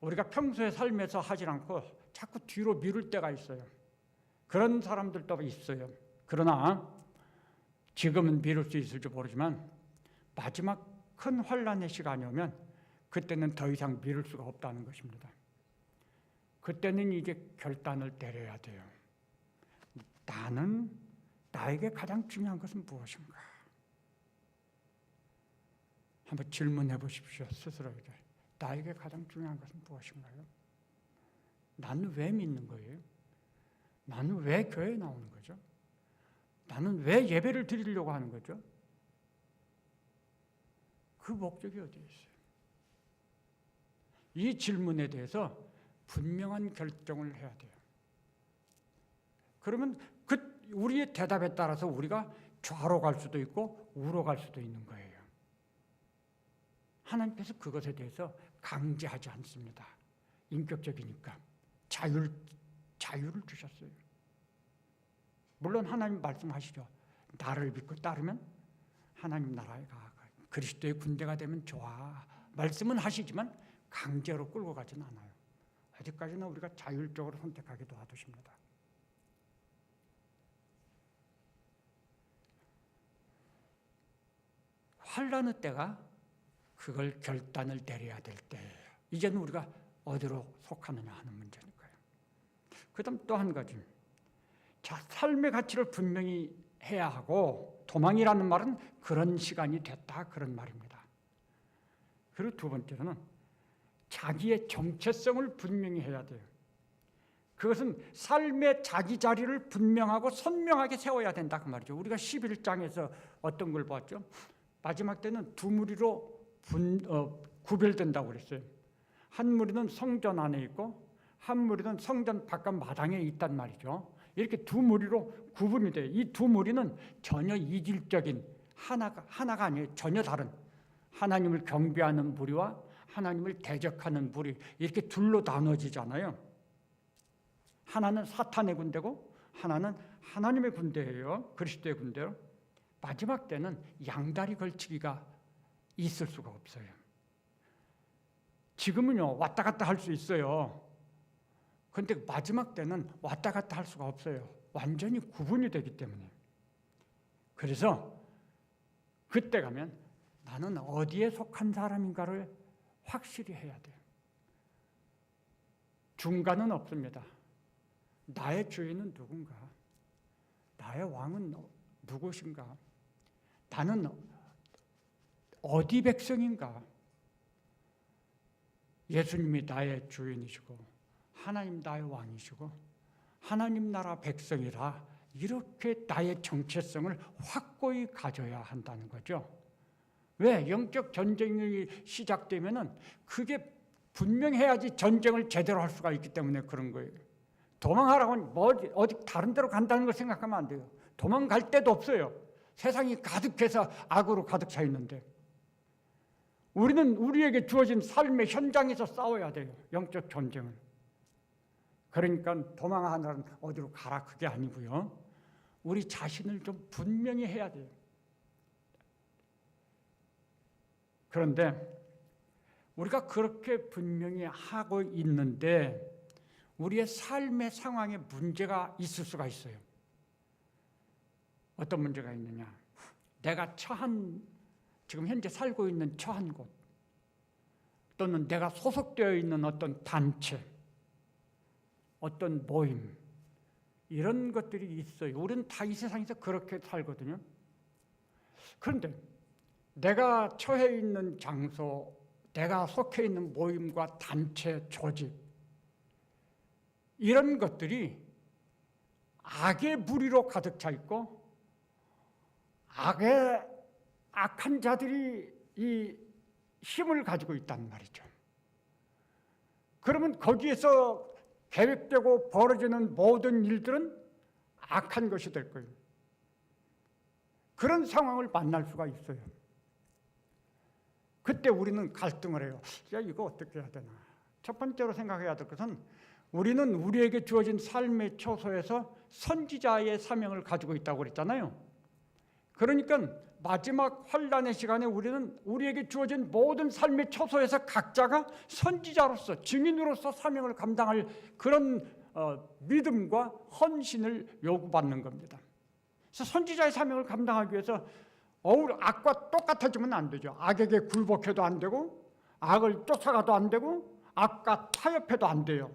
우리가 평소의 삶에서 하지 않고 자꾸 뒤로 미룰 때가 있어요. 그런 사람들도 있어요. 그러나 지금은 미룰 수 있을지 모르지만 마지막 큰 환란의 시간이 오면 그때는 더 이상 미룰 수가 없다는 것입니다. 그때는 이제 결단을 내려야 돼요. 나는 나에게 가장 중요한 것은 무엇인가? 한번 질문해 보십시오. 스스로에게. 나에게 가장 중요한 것은 무엇인가요? 나는 왜 믿는 거예요? 나는 왜 교회에 나오는 거죠? 나는 왜 예배를 드리려고 하는 거죠? 그 목적이 어디에 있어요? 이 질문에 대해서 분명한 결정을 해야 돼요. 그러면 우리의 대답에 따라서 우리가 좌로 갈 수도 있고 우로 갈 수도 있는 거예요. 하나님께서 그것에 대해서 강제하지 않습니다. 인격적이니까 자유를 주셨어요. 물론 하나님 말씀하시죠. 나를 믿고 따르면 하나님 나라에 가. 그리스도의 군대가 되면 좋아. 말씀은 하시지만 강제로 끌고 가지는 않아요. 어디까지나 우리가 자율적으로 선택하게 도와주십니다. 환난의 때가 그걸 결단을 내려야 될 때예요. 이제는 우리가 어디로 속하느냐 하는 문제니까요. 그 다음 또 한 가지. 자, 삶의 가치를 분명히 해야 하고 도망이라는 말은 그런 시간이 됐다 그런 말입니다. 그리고 두 번째로는 자기의 정체성을 분명히 해야 돼요. 그것은 삶의 자기 자리를 분명하고 선명하게 세워야 된다 그 말이죠. 우리가 11장에서 어떤 걸 봤죠? 마지막 때는 두 무리로 구별된다고 그랬어요. 한 무리는 성전 안에 있고 한 무리는 성전 바깥 마당에 있단 말이죠. 이렇게 두 무리로 구분이 돼요. 이 두 무리는 전혀 이질적인 하나가 아니에요. 전혀 다른 하나님을 경배하는 무리와 하나님을 대적하는 무리 이렇게 둘로 나눠지잖아요. 하나는 사탄의 군대고 하나는 하나님의 군대예요. 그리스도의 군대요. 마지막 때는 양다리 걸치기가 있을 수가 없어요. 지금은요 왔다 갔다 할 수 있어요. 그런데 마지막 때는 왔다 갔다 할 수가 없어요. 완전히 구분이 되기 때문에. 그래서 그때 가면 나는 어디에 속한 사람인가를 확실히 해야 돼요. 중간은 없습니다. 나의 주인은 누군가? 나의 왕은 누구신가? 나는 어디 백성인가? 예수님이 나의 주인이시고 하나님 나의 왕이시고 하나님 나라 백성이라 이렇게 나의 정체성을 확고히 가져야 한다는 거죠. 왜? 영적 전쟁이 시작되면은 그게 분명해야지 전쟁을 제대로 할 수가 있기 때문에 그런 거예요. 도망하라고는 어디 다른 데로 간다는 걸 생각하면 안 돼요. 도망갈 데도 없어요. 세상이 가득해서 악으로 가득 차 있는데 우리는 우리에게 주어진 삶의 현장에서 싸워야 돼요. 영적 전쟁을. 그러니까 도망하느라는 어디로 가라 그게 아니고요. 우리 자신을 좀 분명히 해야 돼요. 그런데 우리가 그렇게 분명히 하고 있는데 우리의 삶의 상황에 문제가 있을 수가 있어요. 어떤 문제가 있느냐? 내가 지금 현재 살고 있는 처한 곳 또는 내가 소속되어 있는 어떤 단체 어떤 모임 이런 것들이 있어요. 우리는 다 이 세상에서 그렇게 살거든요. 그런데 내가 처해 있는 장소, 내가 속해 있는 모임과 단체, 조직 이런 것들이 악의 무리로 가득 차 있고 악한 자들이 이 힘을 가지고 있단 말이죠. 그러면 거기에서 계획되고 벌어지는 모든 일들은 악한 것이 될 거예요. 그런 상황을 만날 수가 있어요. 그때 우리는 갈등을 해요. 야, 이거 어떻게 해야 되나? 첫 번째로 생각해야 될 것은 우리는 우리에게 주어진 삶의 초소에서 선지자의 사명을 가지고 있다고 그랬잖아요. 그러니까 마지막 환난의 시간에 우리는 우리에게 주어진 모든 삶의 초소에서 각자가 선지자로서 증인으로서 사명을 감당할 그런 믿음과 헌신을 요구받는 겁니다. 그래서 선지자의 사명을 감당하기 위해서 악과 똑같아지면 안 되죠. 악에게 굴복해도 안 되고 악을 쫓아가도 안 되고 악과 타협해도 안 돼요.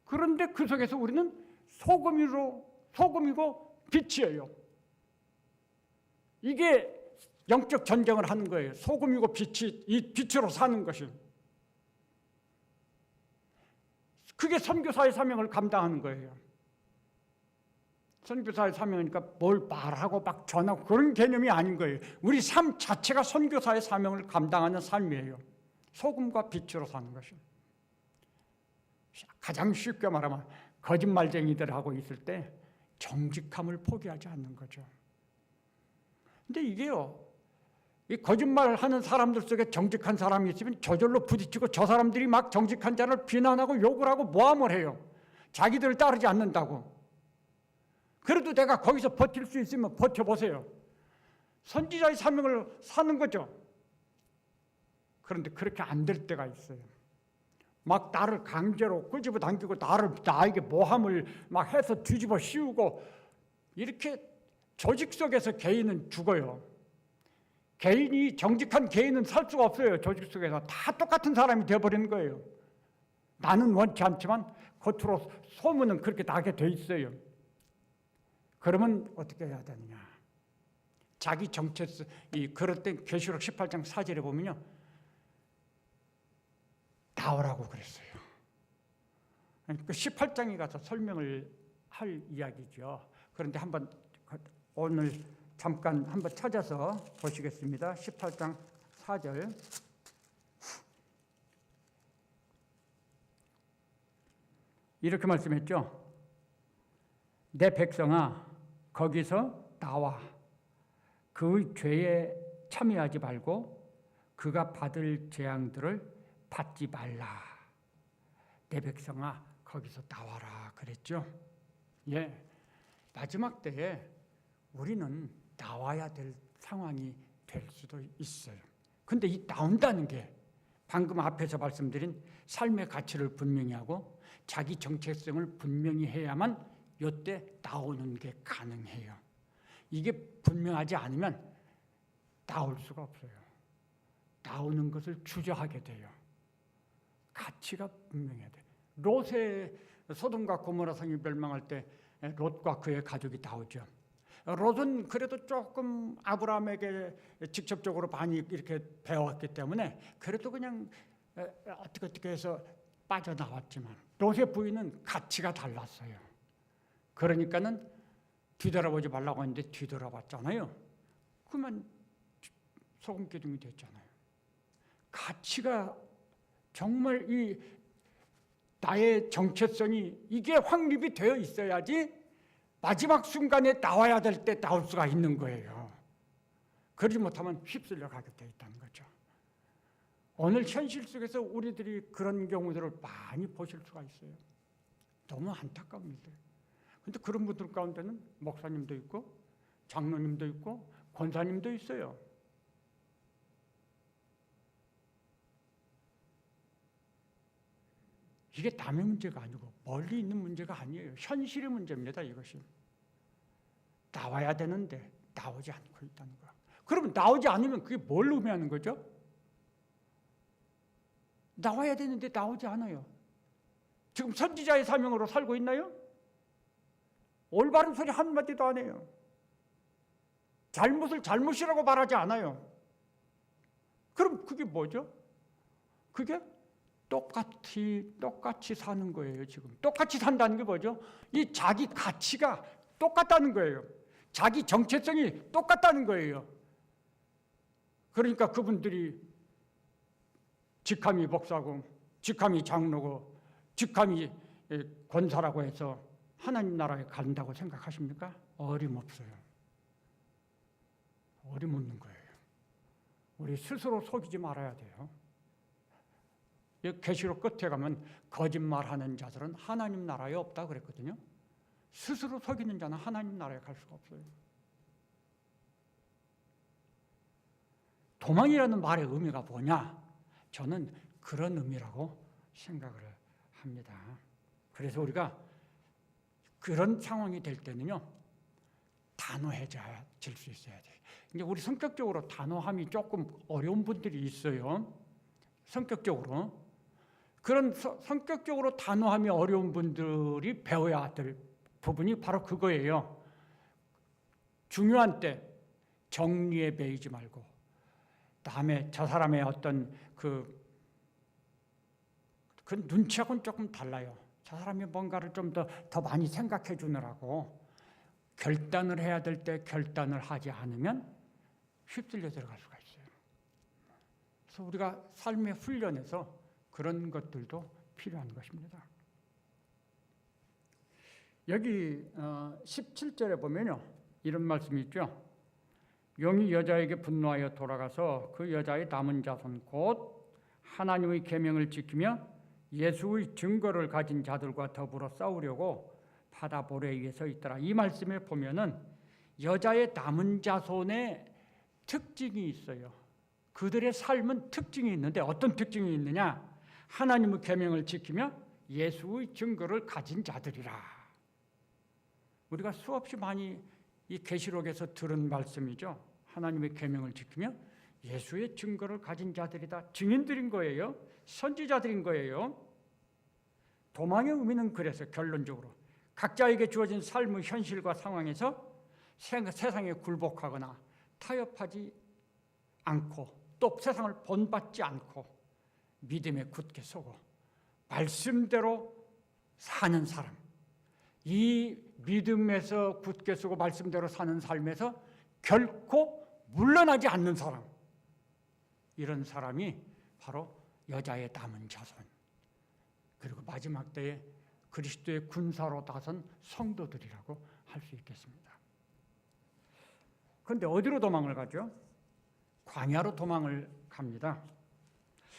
그런데 그 속에서 우리는 소금이고 빛이에요. 이게 영적 전쟁을 하는 거예요. 소금이고 빛이, 이 빛으로 사는 것이. 그게 선교사의 사명을 감당하는 거예요. 선교사의 사명이니까 뭘 말하고 막 전하고 그런 개념이 아닌 거예요. 우리 삶 자체가 선교사의 사명을 감당하는 삶이에요. 소금과 빛으로 사는 것이. 가장 쉽게 말하면 거짓말쟁이들하고 있을 때 정직함을 포기하지 않는 거죠. 근데 이게요, 이 거짓말하는 사람들 속에 정직한 사람이 있으면 저절로 부딪히고 저 사람들이 막 정직한 자를 비난하고 욕을 하고 모함을 해요. 자기들을 따르지 않는다고. 그래도 내가 거기서 버틸 수 있으면 버텨보세요. 선지자의 사명을 사는 거죠. 그런데 그렇게 안 될 때가 있어요. 막 나를 강제로 끄집어 당기고 나에게 모함을 막 해서 뒤집어 씌우고, 이렇게 조직 속에서 개인은 죽어요. 개인이, 정직한 개인은 살 수가 없어요. 조직 속에서 다 똑같은 사람이 되어버리는 거예요. 나는 원치 않지만 겉으로 소문은 그렇게 나게 돼 있어요. 그러면 어떻게 해야 되느냐? 자기 정체성, 그럴 때 계시록 18장 4절에 보면요, 나오라고 그랬어요. 그 18장에 가서 설명을 할 이야기죠. 그런데 한번 오늘 잠깐 한번 찾아서 보시겠습니다. 18장 4절. 이렇게 말씀했죠. 내 백성아, 거기서 나와 그의 죄에 참여하지 말고 그가 받을 재앙들을 받지 말라. 내 백성아, 거기서 나와라 그랬죠. 예, 마지막 때에 우리는 나와야 될 상황이 될 수도 있어요. 근데 이 나온다는 게 방금 앞에서 말씀드린 삶의 가치를 분명히 하고 자기 정체성을 분명히 해야만 이때 나오는 게 가능해요. 이게 분명하지 않으면 나올 수가 없어요. 나오는 것을 주저하게 돼요. 가치가 분명해야 돼요. 롯의 소돔과 고모라 성이 멸망할 때 롯과 그의 가족이 나오죠. 롯은 그래도 조금 아브라함에게 직접적으로 많이 이렇게 배웠기 때문에 그래도 그냥 어떻게 해서 빠져나왔지만 롯의 부인은 가치가 달랐어요. 그러니까는 뒤돌아보지 말라고 했는데 뒤돌아봤잖아요. 그러면 소금 기둥이 됐잖아요. 가치가 정말 이 나의 정체성이 이게 확립이 되어 있어야지 마지막 순간에 나와야 될 때 나올 수가 있는 거예요. 그러지 못하면 휩쓸려 가게 되어 있다는 거죠. 오늘 현실 속에서 우리들이 그런 경우들을 많이 보실 수가 있어요. 너무 안타까웁니다. 그런데 그런 분들 가운데는 목사님도 있고 장로님도 있고 권사님도 있어요. 이게 남의 문제가 아니고 멀리 있는 문제가 아니에요. 현실의 문제입니다. 이것이. 나와야 되는데 나오지 않고 있다는 거야. 그러면 나오지 않으면 그게 뭘 의미하는 거죠? 나와야 되는데 나오지 않아요. 지금 선지자의 사명으로 살고 있나요? 올바른 소리 한마디도 안 해요. 잘못을 잘못이라고 말하지 않아요. 그럼 그게 뭐죠? 그게 똑같이 사는 거예요. 지금 똑같이 산다는 게 뭐죠? 이 자기 가치가 똑같다는 거예요. 자기 정체성이 똑같다는 거예요. 그러니까 그분들이 직함이 목사고 직함이 장로고 직함이 권사라고 해서 하나님 나라에 간다고 생각하십니까? 어림없어요. 어림없는 거예요. 우리 스스로 속이지 말아야 돼요. 계시록 끝에 가면 거짓말하는 자들은 하나님 나라에 없다 그랬거든요. 스스로 속이는 자는 하나님 나라에 갈 수가 없어요. 도망이라는 말의 의미가 뭐냐? 저는 그런 의미라고 생각을 합니다. 그래서 우리가 그런 상황이 될 때는요, 단호해질 수 있어야 돼요. 이제 우리 성격적으로 단호함이 조금 어려운 분들이 있어요. 성격적으로. 그런 성격적으로 단호함이 어려운 분들이 배워야 될 부분이 바로 그거예요. 중요한 때 정리에 매이지 말고 다음에 저 사람의 어떤 그 눈치하고는 조금 달라요. 저 사람이 뭔가를 좀 더 많이 생각해 주느라고 결단을 해야 될 때 결단을 하지 않으면 휩쓸려 들어갈 수가 있어요. 그래서 우리가 삶의 훈련에서 그런 것들도 필요한 것입니다. 여기 17절에 보면요, 이런 말씀이 있죠. 용이 여자에게 분노하여 돌아가서 그 여자의 남은 자손 곧 하나님의 계명을 지키며 예수의 증거를 가진 자들과 더불어 싸우려고 바다 모래 위에 서 있더라. 이 말씀에 보면은 여자의 남은 자손의 특징이 있어요. 그들의 삶은 특징이 있는데 어떤 특징이 있느냐? 하나님의 계명을 지키며 예수의 증거를 가진 자들이라. 우리가 수없이 많이 이 계시록에서 들은 말씀이죠. 하나님의 계명을 지키며 예수의 증거를 가진 자들이다. 증인들인 거예요. 선지자들인 거예요. 도망의 의미는 그래서 결론적으로 각자에게 주어진 삶의 현실과 상황에서 세상에 굴복하거나 타협하지 않고 또 세상을 본받지 않고 믿음에 굳게 서고 말씀대로 사는 사람, 이 믿음에서 굳게 서고 말씀대로 사는 삶에서 결코 물러나지 않는 사람, 이런 사람이 바로 여자의 남은 자손, 그리고 마지막 때에 그리스도의 군사로 다선 성도들이라고 할 수 있겠습니다. 그런데 어디로 도망을 가죠? 광야로 도망을 갑니다.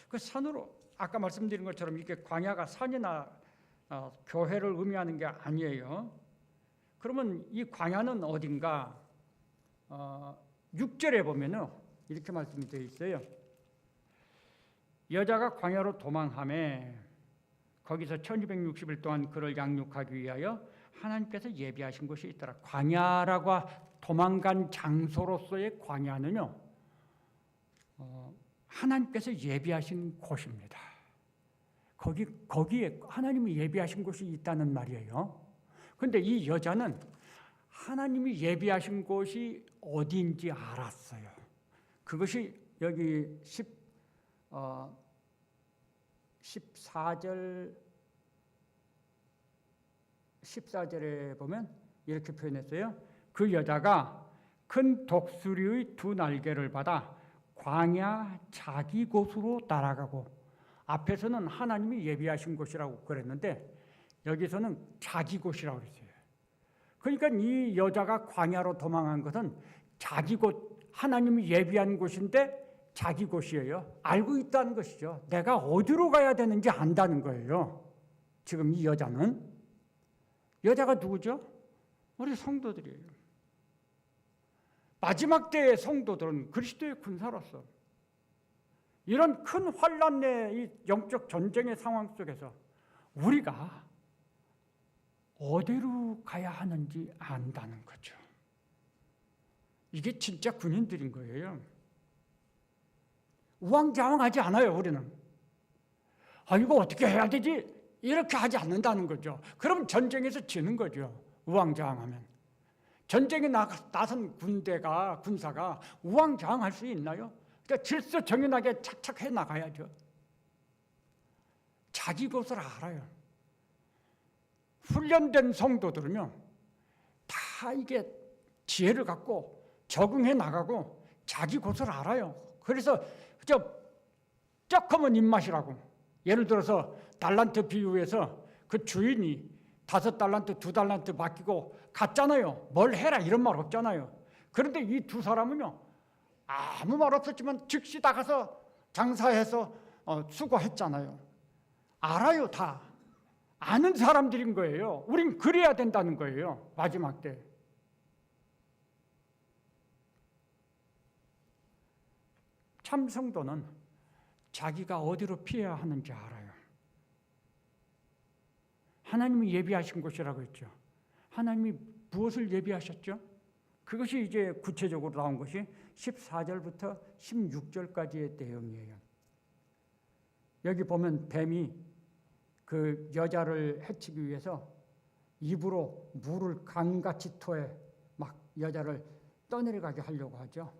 그 산으로, 아까 말씀드린 것처럼 이게 광야가 산이나 교회를 의미하는 게 아니에요. 그러면 이 광야는 어딘가? 6절에 보면은 이렇게 말씀이 되어 있어요. 여자가 광야로 도망하매 거기서 1260일 동안 그를 양육하기 위하여 하나님께서 예비하신 곳이 있더라. 광야라고 도망간 장소로서의 광야는요, 하나님께서 예비하신 곳입니다. 거기에 하나님이 예비하신 곳이 있다는 말이에요. 그런데 이 여자는 하나님이 예비하신 곳이 어디인지 알았어요. 그것이 여기 14절에 보면 이렇게 표현했어요. 그 여자가 큰 독수리의 두 날개를 받아 광야 자기 곳으로 날아가고, 앞에서는 하나님이 예비하신 곳이라고 그랬는데 여기서는 자기 곳이라고 했어요. 그러니까 이 여자가 광야로 도망한 것은 자기 곳, 하나님이 예비한 곳인데 자기 곳이에요. 알고 있다는 것이죠. 내가 어디로 가야 되는지 안다는 거예요. 지금 이 여자는. 여자가 누구죠? 우리 성도들이에요. 마지막 때의 성도들은 그리스도의 군사로서 이런 큰 환란의 이 영적 전쟁의 상황 속에서 우리가 어디로 가야 하는지 안다는 거죠. 이게 진짜 군인들인 거예요. 우왕좌왕하지 않아요. 우리는 이거 어떻게 해야 되지? 이렇게 하지 않는다는 거죠. 그럼 전쟁에서 지는 거죠. 우왕좌왕하면. 전쟁에 나선 군사가 우왕좌왕할 수 있나요? 그러니까 질서 정연하게 착착 해 나가야죠. 자기 곳을 알아요. 훈련된 성도들은요, 다 이게 지혜를 갖고 적응해 나가고 자기 곳을 알아요. 그래서 쩍하면 입맛이라고. 예를 들어서 달란트 비유에서 그 주인이 5달란트, 2달란트 맡기고 갔잖아요. 뭘 해라 이런 말 없잖아요. 그런데 이 두 사람은요, 아무 말 없었지만 즉시 나가서 장사해서 수고했잖아요. 알아요. 다 아는 사람들인 거예요. 우린 그래야 된다는 거예요. 마지막 때. 참 성도는 자기가 어디로 피해야 하는지 알아요. 하나님이 예비하신 곳이라고 했죠. 하나님이 무엇을 예비하셨죠? 그것이 이제 구체적으로 나온 것이 14절부터 16절까지의 내용이에요. 여기 보면 뱀이 그 여자를 해치기 위해서 입으로 물을 강같이 토해 막 여자를 떠내려가게 하려고 하죠.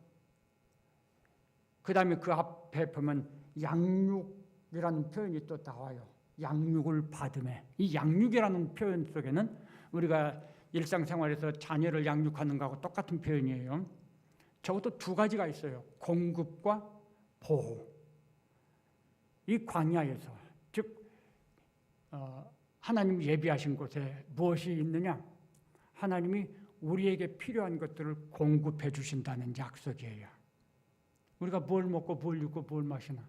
그 다음에 그 앞에 보면 양육이라는 표현이 또 나와요. 양육을 받음에. 이 양육이라는 표현 속에는 우리가 일상생활에서 자녀를 양육하는 것하고 똑같은 표현이에요. 적어도 두 가지가 있어요. 공급과 보호. 이 광야에서, 즉 하나님이 예비하신 곳에 무엇이 있느냐? 하나님이 우리에게 필요한 것들을 공급해 주신다는 약속이에요. 우리가 뭘 먹고 뭘 입고 뭘 마시나.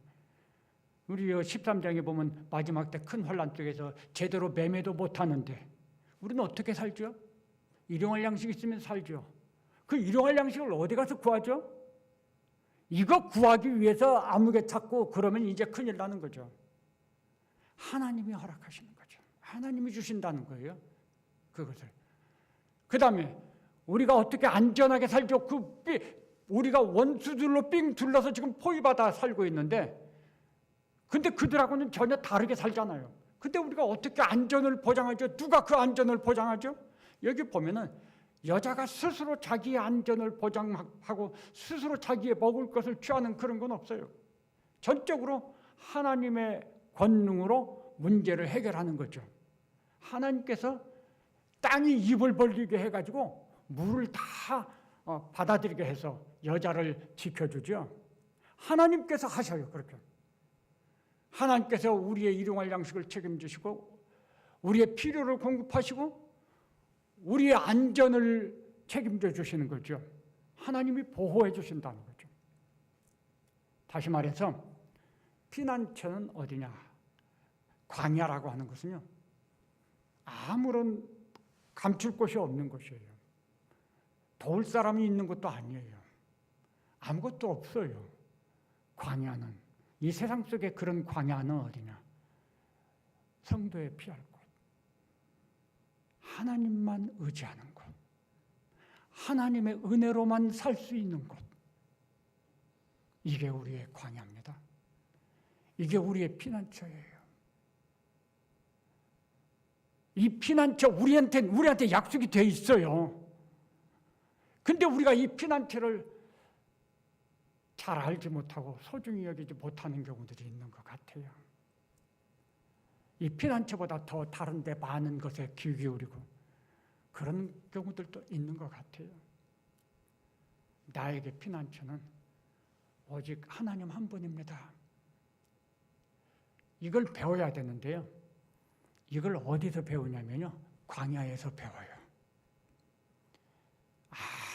우리 13장에 보면 마지막 때 큰 환란 속에서 제대로 매매도 못하는데 우리는 어떻게 살죠? 일용할 양식 있으면 살죠. 그 일용할 양식을 어디 가서 구하죠? 이거 구하기 위해서 아무개 찾고 그러면 이제 큰일 나는 거죠. 하나님이 허락하시는 거죠. 하나님이 주신다는 거예요. 그것을. 그 다음에 우리가 어떻게 안전하게 살죠? 우리가 원수들로 삥 둘러서 지금 포위받아 살고 있는데 근데 그들하고는 전혀 다르게 살잖아요. 근데 우리가 어떻게 안전을 보장하죠? 누가 그 안전을 보장하죠? 여기 보면은 여자가 스스로 자기의 안전을 보장하고 스스로 자기의 먹을 것을 취하는 그런 건 없어요. 전적으로 하나님의 권능으로 문제를 해결하는 거죠. 하나님께서 땅이 입을 벌리게 해가지고 물을 다 받아들이게 해서 여자를 지켜주죠. 하나님께서 하셔요. 그렇게. 하나님께서 우리의 일용할 양식을 책임지시고 우리의 필요를 공급하시고 우리의 안전을 책임져 주시는 거죠. 하나님이 보호해 주신다는 거죠. 다시 말해서 피난처는 어디냐? 광야라고 하는 것은요. 아무런 감출 곳이 없는 것이에요. 도울 사람이 있는 것도 아니에요. 아무것도 없어요. 광야는. 이 세상 속에 그런 광야는 어디냐? 성도의 피할 곳. 하나님만 의지하는 곳. 하나님의 은혜로만 살 수 있는 곳. 이게 우리의 광야입니다. 이게 우리의 피난처예요. 이 피난처 우리한테 약속이 돼 있어요. 근데 우리가 이 피난처를 잘 알지 못하고 소중히 여기지 못하는 경우들이 있는 것 같아요. 이 피난처보다 더 다른 데 많은 것에 귀 기울이고 그런 경우들도 있는 것 같아요. 나에게 피난처는 오직 하나님 한 분입니다. 이걸 배워야 되는데요. 이걸 어디서 배우냐면요. 광야에서 배워요.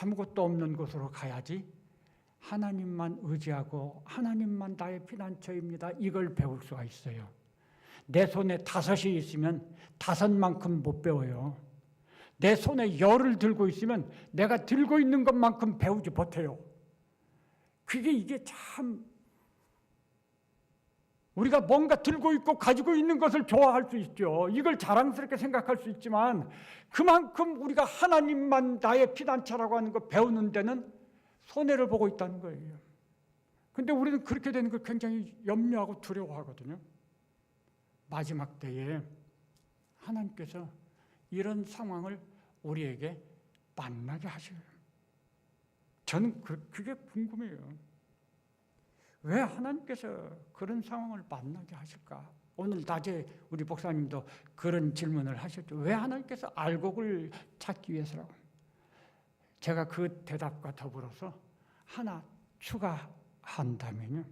아무것도 없는 곳으로 가야지 하나님만 의지하고 하나님만 나의 피난처입니다. 이걸 배울 수가 있어요. 내 손에 5이 있으면 5만큼 못 배워요. 내 손에 10을 들고 있으면 내가 들고 있는 것만큼 배우지 못해요. 이게 참 우리가 뭔가 들고 있고 가지고 있는 것을 좋아할 수 있죠. 이걸 자랑스럽게 생각할 수 있지만 그만큼 우리가 하나님만 나의 피난처라고 하는 거 배우는 데는 손해를 보고 있다는 거예요. 근데 우리는 그렇게 되는 걸 굉장히 염려하고 두려워하거든요. 마지막 때에 하나님께서 이런 상황을 우리에게 만나게 하셔요. 저는 그게 궁금해요. 왜 하나님께서 그런 상황을 만나게 하실까? 오늘 낮에 우리 목사님도 그런 질문을 하셨죠. 왜 하나님께서 알곡을 찾기 위해서라고? 제가 그 대답과 더불어서 하나 추가한다면요.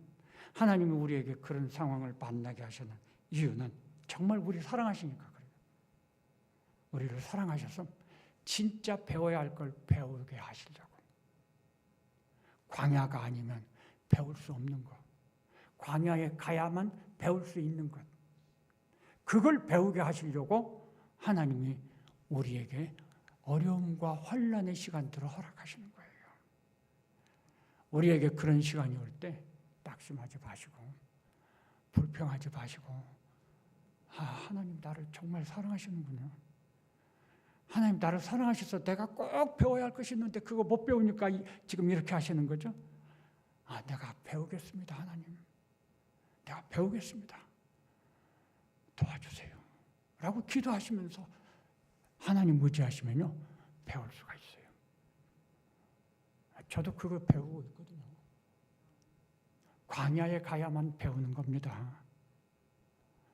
하나님이 우리에게 그런 상황을 만나게 하시는 이유는 정말 우리 사랑하시니까 그래요. 우리를 사랑하셔서 진짜 배워야 할 걸 배우게 하시려고. 광야가 아니면 배울 수 없는 것. 광야에 가야만 배울 수 있는 것. 그걸 배우게 하시려고 하나님이 우리에게 어려움과 환난의 시간들을 허락하시는 거예요. 우리에게 그런 시간이 올 때 낙심하지 마시고 불평하지 마시고 하나님 나를 정말 사랑하시는군요. 하나님 나를 사랑하셔서 내가 꼭 배워야 할 것이 있는데 그거 못 배우니까 지금 이렇게 하시는 거죠. 내가 배우겠습니다. 하나님. 내가 배우겠습니다. 도와주세요. 라고 기도하시면서 하나님 의지하시면요. 배울 수가 있어요. 저도 그거 배우고 있거든요. 광야에 가야만 배우는 겁니다.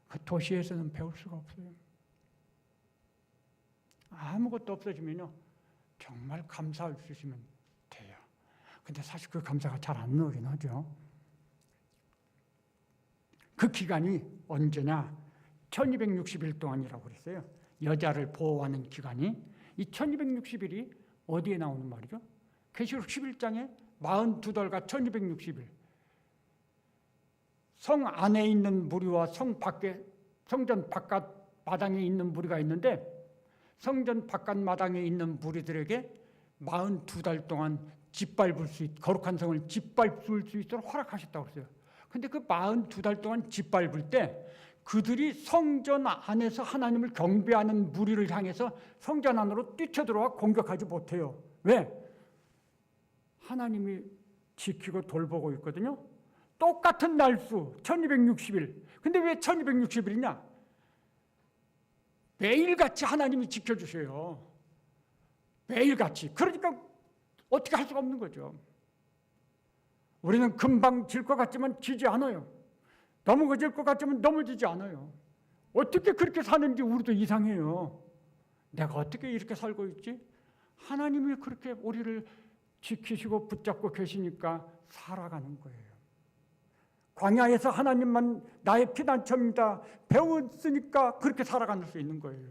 그 도시에서는 배울 수가 없어요. 아무것도 없어지면요, 정말 감사할 수 있으면 돼요. 근데 사실 그 감사가 잘 안 나오긴 하죠. 그 기간이 언제냐? 1260일 동안이라고 그랬어요. 여자를 보호하는 기간이. 이 1260일이 어디에 나오는 말이죠? 계시록 11장에 42달과 1260일. 성 안에 있는 무리와 성전 바깥 마당에 있는 무리가 있는데, 성전 바깥 마당에 있는 무리들에게 42달 동안 거룩한 성을 짓밟을 수 있도록 허락하셨다고 그랬어요. 근데 그 42달 동안 짓밟을 때 그들이 성전 안에서 하나님을 경배하는 무리를 향해서 성전 안으로 뛰쳐들어와 공격하지 못해요. 왜? 하나님이 지키고 돌보고 있거든요. 똑같은 날수 1260일. 근데 왜 1260일이냐? 매일같이 하나님이 지켜주셔요. 매일같이. 그러니까 어떻게 할 수가 없는 거죠. 우리는 금방 질 것 같지만 지지 않아요. 넘어질 것 같지만 넘어지지 않아요. 어떻게 그렇게 사는지 우리도 이상해요. 내가 어떻게 이렇게 살고 있지? 하나님이 그렇게 우리를 지키시고 붙잡고 계시니까 살아가는 거예요. 광야에서 하나님만 나의 피난처입니다. 배웠으니까 그렇게 살아갈 수 있는 거예요.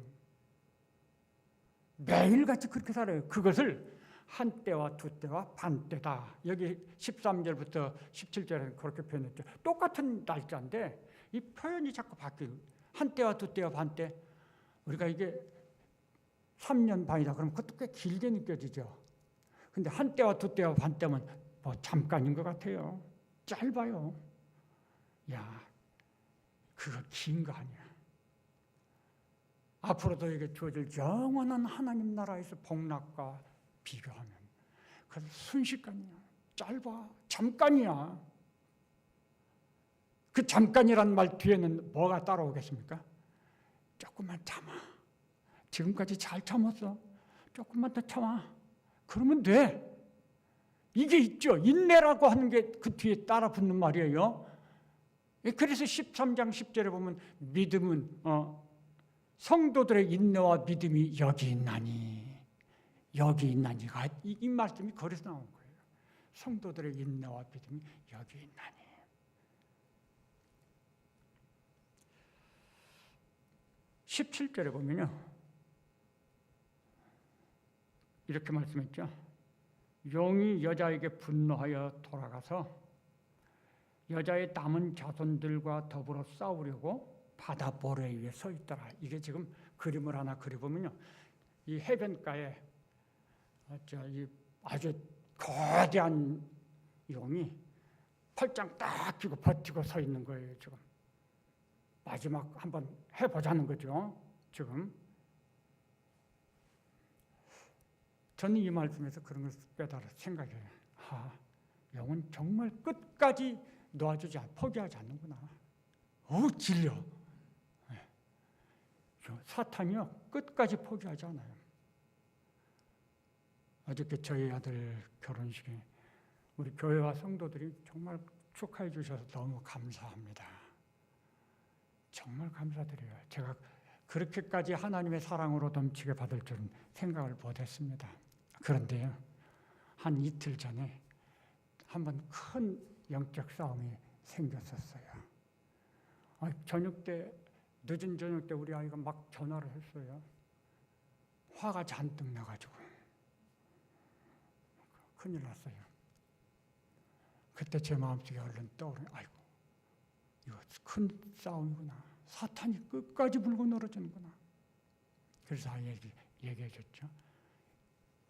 매일같이 그렇게 살아요. 그것을 한때와 두때와 반때다. 여기 13절부터 17절에는 그렇게 표현했죠. 똑같은 날짜인데 이 표현이 자꾸 바뀌어요. 한때와 두때와 반때. 우리가 이게 3년 반이다 그러면 그것도 꽤 길게 느껴지죠. 근데 한때와 두때와 반때면 뭐 잠깐인 것 같아요. 짧아요. 야, 그거 긴 거 아니야. 앞으로 너에게 주어질 영원한 하나님 나라에서 복락과 비교하면 그래서 순식간이야. 짧아. 잠깐이야. 그 잠깐이란 말 뒤에는 뭐가 따라오겠습니까? 조금만 참아. 지금까지 잘 참았어. 조금만 더 참아. 그러면 돼. 이게 있죠. 인내라고 하는 게 그 뒤에 따라 붙는 말이에요. 그래서 13장 10절에 보면 믿음은 성도들의 인내와 믿음이 여기 있나니. 여기 있나니가 이 말씀이 거기서 나온 거예요. 성도들의 인내와 믿음이 여기 있나니. (17절에) 보면요 이렇게 말씀했죠. 용이 여자에게 분노하여 돌아가서 여자의 남은 자손들과 더불어 싸우려고 바다 모래 위에 서 있더라. 이게 지금 그림을 하나 그려보면요, 이 해변가에 아주 거대한 용이 팔짱 딱 쥐고 버티고 서 있는 거예요. 지금 마지막 한번 해보자는 거죠. 지금 저는 이 말씀에서 그런 걸 깨달아 생각해요. 용은 정말 끝까지 놓아주지 포기하지 않는구나. 질려. 사탄이요 끝까지 포기하지 않아요. 어저께 저희 아들 결혼식에 우리 교회와 성도들이 정말 축하해 주셔서 너무 감사합니다. 정말 감사드려요. 제가 그렇게까지 하나님의 사랑으로 넘치게 받을 줄은 생각을 못했습니다. 그런데요, 한 이틀 전에 한번 큰 영적 싸움이 생겼었어요. 저녁 때, 늦은 저녁 때 우리 아이가 막 전화를 했어요. 화가 잔뜩 나가지고. 큰일 났어요. 그때 제 마음속에 얼른 떠오르는, 아이고, 이거 큰 싸움이구나. 사탄이 끝까지 물고 늘어지는구나. 그래서 아이에게 얘기해 줬죠.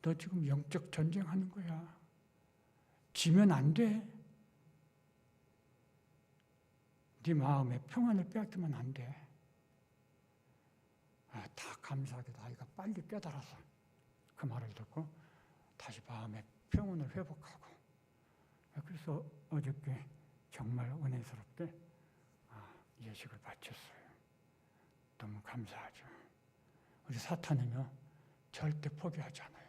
너 지금 영적 전쟁하는 거야. 지면 안 돼. 네 마음의 평안을 빼앗기면 안 돼. 다 감사하게도 아이가 빨리 깨달아서 그 말을 듣고 다시 마음의 평온을 회복하고, 그래서 어저께 정말 은혜스럽게 예식을 바쳤어요. 너무 감사하죠. 우리 사탄은요 절대 포기하지 않아요.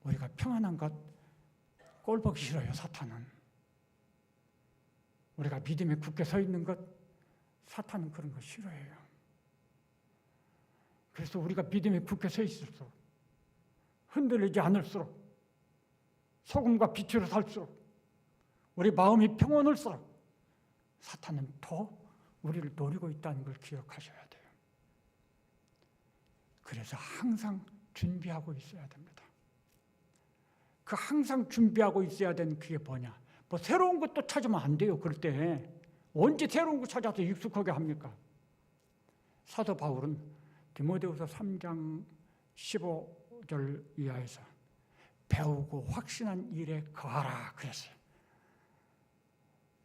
우리가 평안한 것 꼴 보기 싫어요, 사탄은. 우리가 믿음에 굳게 서 있는 것, 사탄은 그런 거 싫어해요. 그래서 우리가 믿음에 굳게 서 있을수록, 흔들리지 않을수록, 소금과 빛으로 살수록, 우리 마음이 평온할수록 사탄은 더 우리를 노리고 있다는 걸 기억하셔야 돼요. 그래서 항상 준비하고 있어야 됩니다. 그 항상 준비하고 있어야 되는 그게 뭐냐? 뭐 새로운 것도 찾으면 안 돼요. 그럴 때 언제 새로운 거 찾아서 익숙하게 합니까? 사도 바울은 디모데후서 3장 15절 이하에서 배우고 확신한 일에 거하라 그랬어요.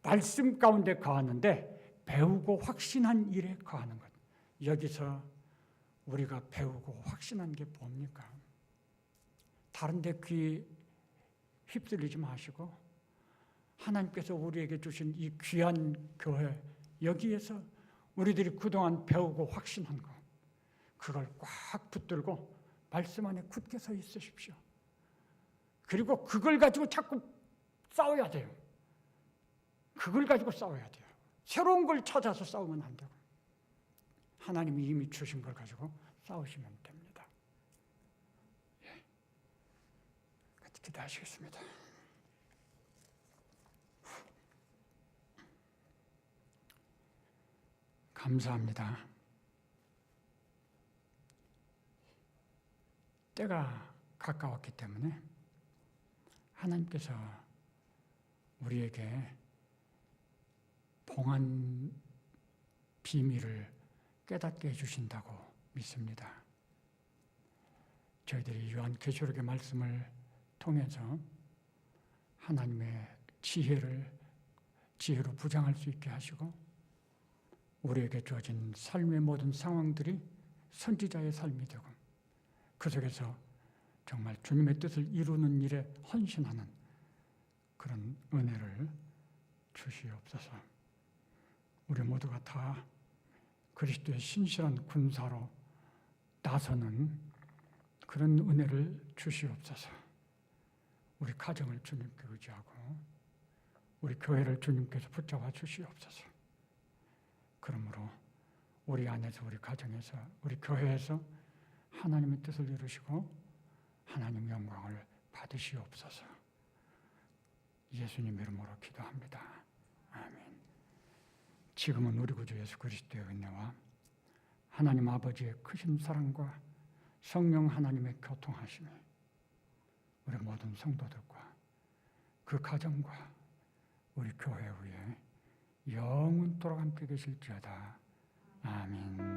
말씀 가운데 거하는데 배우고 확신한 일에 거하는 것. 여기서 우리가 배우고 확신한 게 뭡니까? 다른 데 귀 휩쓸리지 마시고 하나님께서 우리에게 주신 이 귀한 교회, 여기에서 우리들이 그동안 배우고 확신한 거, 그걸 꽉 붙들고 말씀 안에 굳게 서 있으십시오. 그리고 그걸 가지고 자꾸 싸워야 돼요. 그걸 가지고 싸워야 돼요. 새로운 걸 찾아서 싸우면 안 되고 하나님이 이미 주신 걸 가지고 싸우시면 됩니다. 예. 같이 기도하시겠습니다. 감사합니다. 때가 가까웠기 때문에 하나님께서 우리에게 봉한 비밀을 깨닫게 해주신다고 믿습니다. 저희들이 요한계시록의 말씀을 통해서 하나님의 지혜로 부장할 수 있게 하시고 우리에게 주어진 삶의 모든 상황들이 선지자의 삶이 되고 그 속에서 정말 주님의 뜻을 이루는 일에 헌신하는 그런 은혜를 주시옵소서. 우리 모두가 다 그리스도의 신실한 군사로 나서는 그런 은혜를 주시옵소서. 우리 가정을 주님께 의지하고 우리 교회를 주님께서 붙잡아 주시옵소서. 그러므로 우리 안에서, 우리 가정에서, 우리 교회에서 하나님의 뜻을 이루시고 하나님 영광을 받으시옵소서. 예수님 이름으로 기도합니다. 아멘. 지금은 우리 구주 예수 그리스도의 은혜와 하나님 아버지의 크신 사랑과 성령 하나님의 교통하심이 우리 모든 성도들과 그 가정과 우리 교회 위에 영원토록 함께 계실지어다. 아멘.